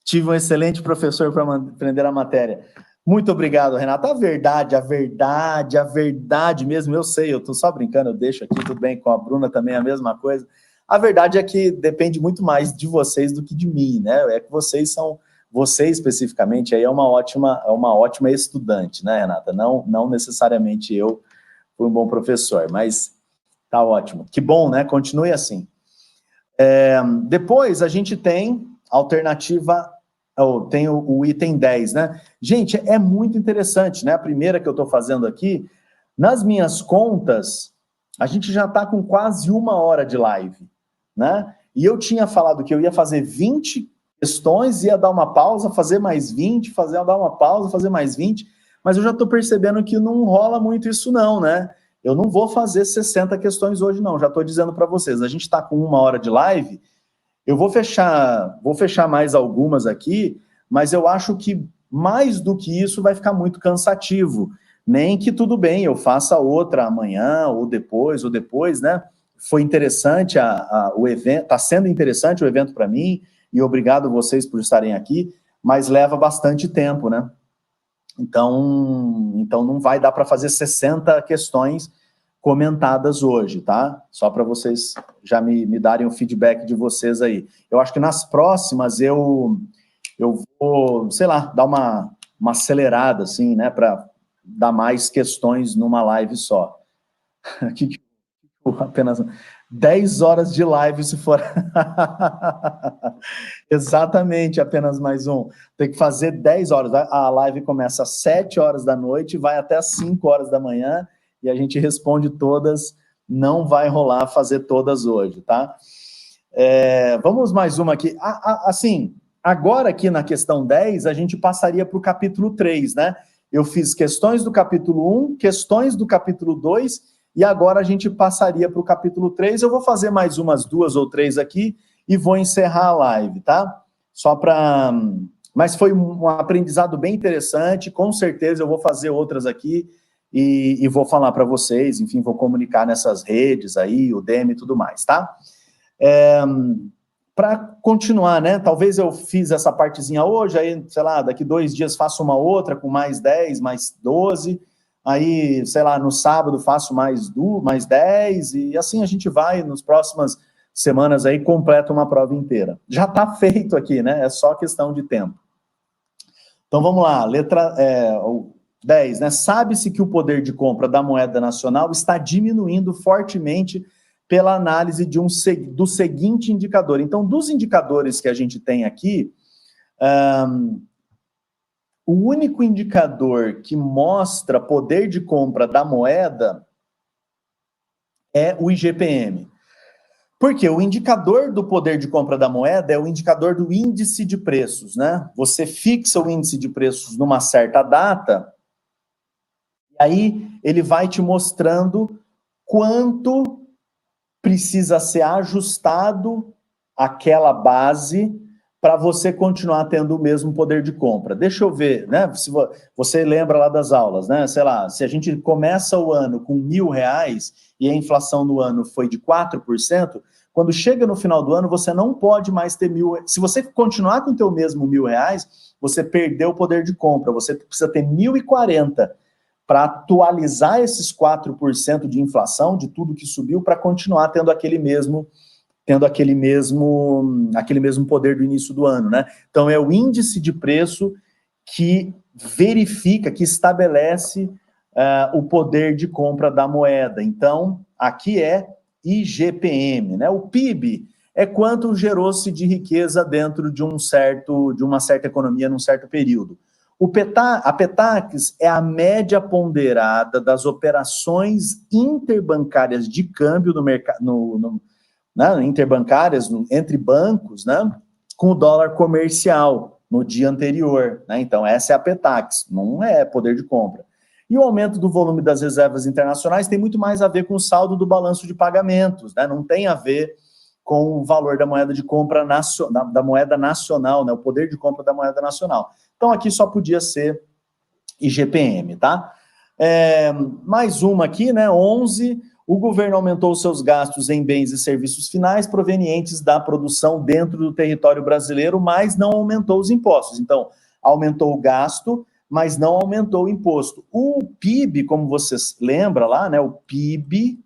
S1: Tive um excelente professor para aprender a matéria. Muito obrigado, Renata. A verdade mesmo, eu sei, eu estou só brincando, eu deixo aqui, tudo bem, com a Bruna também a mesma coisa. A verdade é que depende muito mais de vocês do que de mim, né? É que você especificamente, aí é uma ótima estudante, né, Renata? Não necessariamente eu fui um bom professor, mas tá ótimo. Que bom, né? Continue assim. Depois a gente tem alternativa... tem o item 10, né? Gente, é muito interessante, né? A primeira que eu estou fazendo aqui, nas minhas contas, a gente já está com quase 1 hora de live, né? e eu tinha falado que eu ia fazer 20 questões, ia dar uma pausa, fazer mais 20, dar uma pausa, fazer mais 20, mas eu já estou percebendo que não rola muito isso não, né? Eu não vou fazer 60 questões hoje não, já estou dizendo para vocês, a gente está com 1 hora de live, eu vou fechar mais algumas aqui, mas eu acho que mais do que isso vai ficar muito cansativo, nem que tudo bem, eu faça outra amanhã, ou depois, né? Foi interessante o evento, está sendo interessante o evento para mim, e obrigado vocês por estarem aqui, mas leva bastante tempo, né? Então não vai dar para fazer 60 questões comentadas hoje, tá? Só para vocês já me darem o feedback de vocês aí. Eu acho que nas próximas eu vou, sei lá, dar uma acelerada, assim, né, para dar mais questões numa live só. Aqui, apenas 10 horas de live, se for... Exatamente, apenas mais um. Tem que fazer 10 horas. A live começa às 7 horas da noite, vai até às 5 horas da manhã, e a gente responde todas. Não vai rolar fazer todas hoje, tá? Vamos mais uma aqui. Assim, agora aqui na questão 10, a gente passaria para o capítulo 3, né? Eu fiz questões do capítulo 1, questões do capítulo 2, e agora a gente passaria para o capítulo 3. Eu vou fazer mais umas 2 ou 3 aqui e vou encerrar a live, tá? Só para... Mas foi um aprendizado bem interessante, com certeza eu vou fazer outras aqui e vou falar para vocês, enfim, vou comunicar nessas redes aí, o DM e tudo mais, tá? Para continuar, né? Talvez eu fiz essa partezinha hoje, aí, sei lá, daqui 2 dias faço uma outra com mais 10, mais 12, aí, sei lá, no sábado faço mais 10, e assim a gente vai, nas próximas semanas aí, completa uma prova inteira. Já está feito aqui, né? É só questão de tempo. Então, vamos lá, letra 10, né? Sabe-se que o poder de compra da moeda nacional está diminuindo fortemente pela análise do seguinte indicador. Então, dos indicadores que a gente tem aqui, o único indicador que mostra poder de compra da moeda é o IGPM. Porque o indicador do poder de compra da moeda é o indicador do índice de preços, né? Você fixa o índice de preços numa certa data, e aí ele vai te mostrando quanto precisa ser ajustado aquela base para você continuar tendo o mesmo poder de compra. Deixa eu ver, né? Se você lembra lá das aulas, né? Sei lá, se a gente começa o ano com R$1.000 e a inflação no ano foi de 4%, quando chega no final do ano, você não pode mais ter se você continuar com o teu mesmo R$1.000, você perdeu o poder de compra, você precisa ter 1.040 para atualizar esses 4% de inflação, de tudo que subiu, para continuar tendo aquele mesmo poder do início do ano, né? Então, é o índice de preço que verifica, que estabelece o poder de compra da moeda. Então, aqui é IGPM, né? O PIB é quanto gerou-se de riqueza dentro de uma certa economia num certo período. A PETAX é a média ponderada das operações interbancárias de câmbio no mercado, né, interbancárias, entre bancos, né, com o dólar comercial no dia anterior, né? Então essa é a PETAX, não é poder de compra. E o aumento do volume das reservas internacionais tem muito mais a ver com o saldo do balanço de pagamentos, né? Não tem a ver com o valor da moeda de compra da moeda nacional, né? O poder de compra da moeda nacional. Então aqui só podia ser IGPM, tá? Mais uma aqui, né? 11, o governo aumentou seus gastos em bens e serviços finais provenientes da produção dentro do território brasileiro, mas não aumentou os impostos. Então, aumentou o gasto, mas não aumentou o imposto. O PIB, como vocês lembram lá, né? O PIB,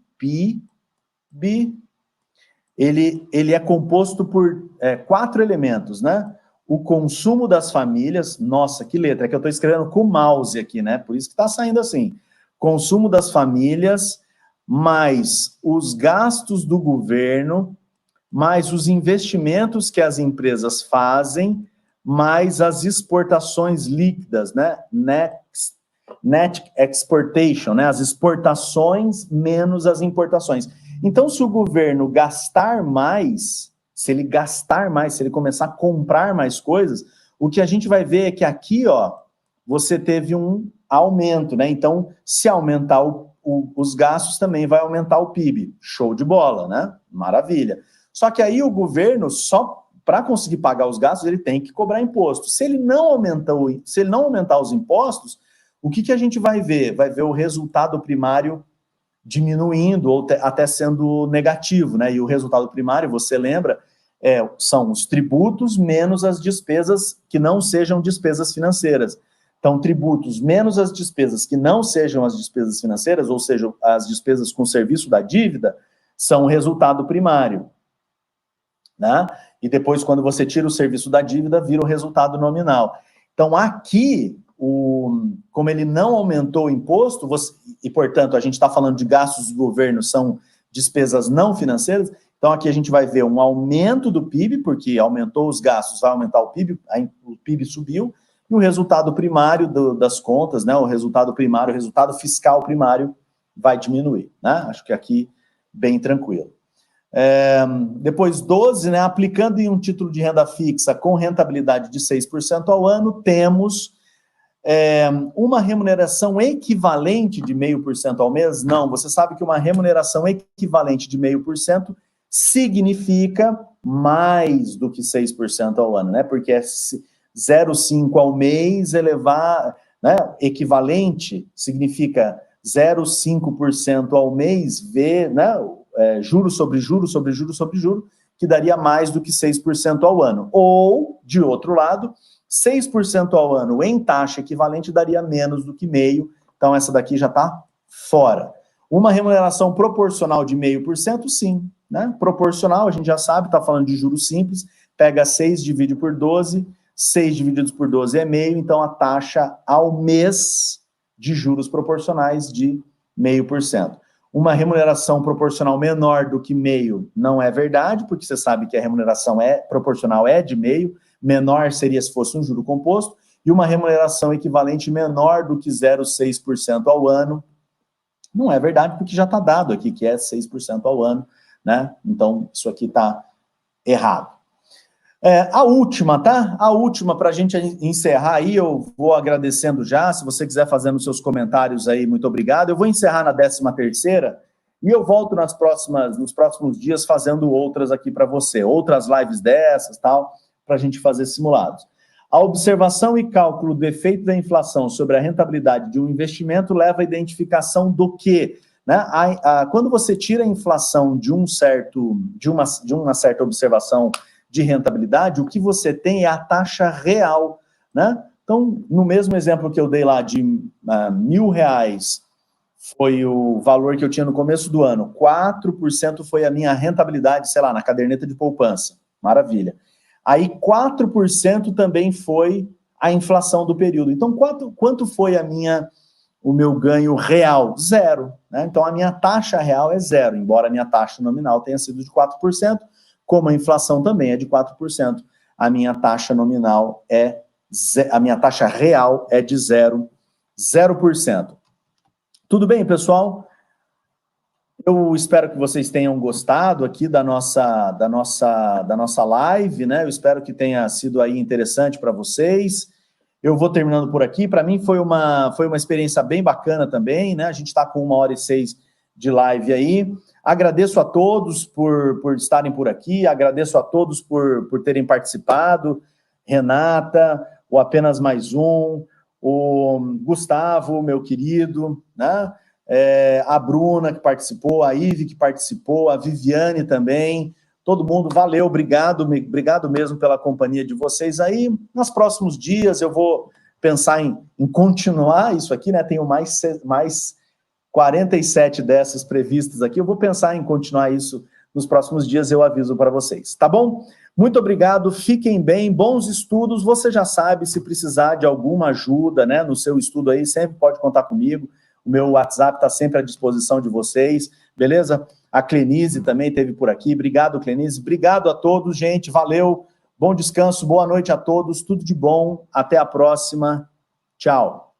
S1: ele é composto por 4 elementos, né? O consumo das famílias, nossa, que letra, é que eu estou escrevendo com o mouse aqui, né? Por isso que está saindo assim. Consumo das famílias, mais os gastos do governo, mais os investimentos que as empresas fazem, mais as exportações líquidas, né? Net exportation, né? As exportações menos as importações. Então, se o governo gastar mais, se ele gastar mais, se ele começar a comprar mais coisas, o que a gente vai ver é que aqui, ó, você teve um aumento, né? Então, se aumentar os gastos, também vai aumentar o PIB. Show de bola, né? Maravilha. Só que aí o governo, só para conseguir pagar os gastos, ele tem que cobrar imposto. Se ele não aumentar os impostos, o que a gente vai ver? Vai ver o resultado primário diminuindo ou até sendo negativo, né? E o resultado primário, você lembra, são os tributos menos as despesas que não sejam despesas financeiras. Então, tributos menos as despesas que não sejam as despesas financeiras, ou seja, as despesas com serviço da dívida, são o resultado primário, né? E depois, quando você tira o serviço da dívida, vira o resultado nominal. Então, aqui, como ele não aumentou o imposto, e, portanto, a gente está falando de gastos do governo, são despesas não financeiras, então aqui a gente vai ver um aumento do PIB, porque aumentou os gastos, vai aumentar o PIB subiu, e o resultado primário das contas, né, o resultado fiscal primário vai diminuir, né? Acho que aqui bem tranquilo. Depois 12, né, aplicando em um título de renda fixa com rentabilidade de 6% ao ano, temos uma remuneração equivalente de 0,5% ao mês? Não, você sabe que uma remuneração equivalente de 0,5% significa mais do que 6% ao ano, né? Porque é 0,5% ao mês né? Equivalente significa 0,5% ao mês, né? Juros sobre juros sobre juros sobre juros, que daria mais do que 6% ao ano. Ou, de outro lado, 6% ao ano em taxa equivalente daria menos do que 0,5%, então essa daqui já está fora. Uma remuneração proporcional de 0,5%, sim, né? Proporcional, a gente já sabe, está falando de juros simples, pega 6, divide por 12, 6 divididos por 12 é 0,5%, então a taxa ao mês de juros proporcionais de 0,5%. Uma remuneração proporcional menor do que 0,5% não é verdade, porque você sabe que a remuneração proporcional é de 0,5%, menor seria se fosse um juro composto, e uma remuneração equivalente menor do que 0,6% ao ano, não é verdade, porque já está dado aqui que é 6% ao ano, né? Então, isso aqui está errado. A última, tá? A última, para a gente encerrar aí, eu vou agradecendo já, se você quiser fazer nos seus comentários aí, muito obrigado. Eu vou encerrar na 13ª, e eu volto nos próximos dias fazendo outras aqui para você, outras lives dessas, tal, para a gente fazer simulados. A observação e cálculo do efeito da inflação sobre a rentabilidade de um investimento leva à identificação do quê? Né? Quando você tira a inflação de uma certa observação de rentabilidade, o que você tem é a taxa real, né? Então, no mesmo exemplo que eu dei lá de R$1.000, foi o valor que eu tinha no começo do ano, 4% foi a minha rentabilidade, sei lá, na caderneta de poupança, maravilha. Aí 4% também foi a inflação do período. Então, quanto foi o meu ganho real? 0. Né? Então, a minha taxa real é 0, embora a minha taxa nominal tenha sido de 4%, como a inflação também é de 4%, a minha taxa nominal a minha taxa real é de 0%. Tudo bem, pessoal? Eu espero que vocês tenham gostado aqui da nossa live, né? Eu espero que tenha sido aí interessante para vocês. Eu vou terminando por aqui. Para mim foi uma experiência bem bacana também, né? A gente está com 1h06 de live aí. Agradeço a todos por estarem por aqui, agradeço a todos por terem participado. Renata, o Apenas Mais Um, o Gustavo, meu querido, né? A Bruna que participou, a Ive que participou, a Viviane também, todo mundo, valeu, obrigado mesmo pela companhia de vocês aí. Nos próximos dias eu vou pensar em continuar isso aqui, né? Tenho mais 47 dessas previstas aqui, eu vou pensar em continuar isso nos próximos dias, eu aviso para vocês, tá bom? Muito obrigado, fiquem bem, bons estudos, você já sabe, se precisar de alguma ajuda, né, no seu estudo aí, sempre pode contar comigo, o meu WhatsApp está sempre à disposição de vocês, beleza? A Clenise também esteve por aqui, obrigado, Clenise, obrigado a todos, gente, valeu, bom descanso, boa noite a todos, tudo de bom, até a próxima, tchau.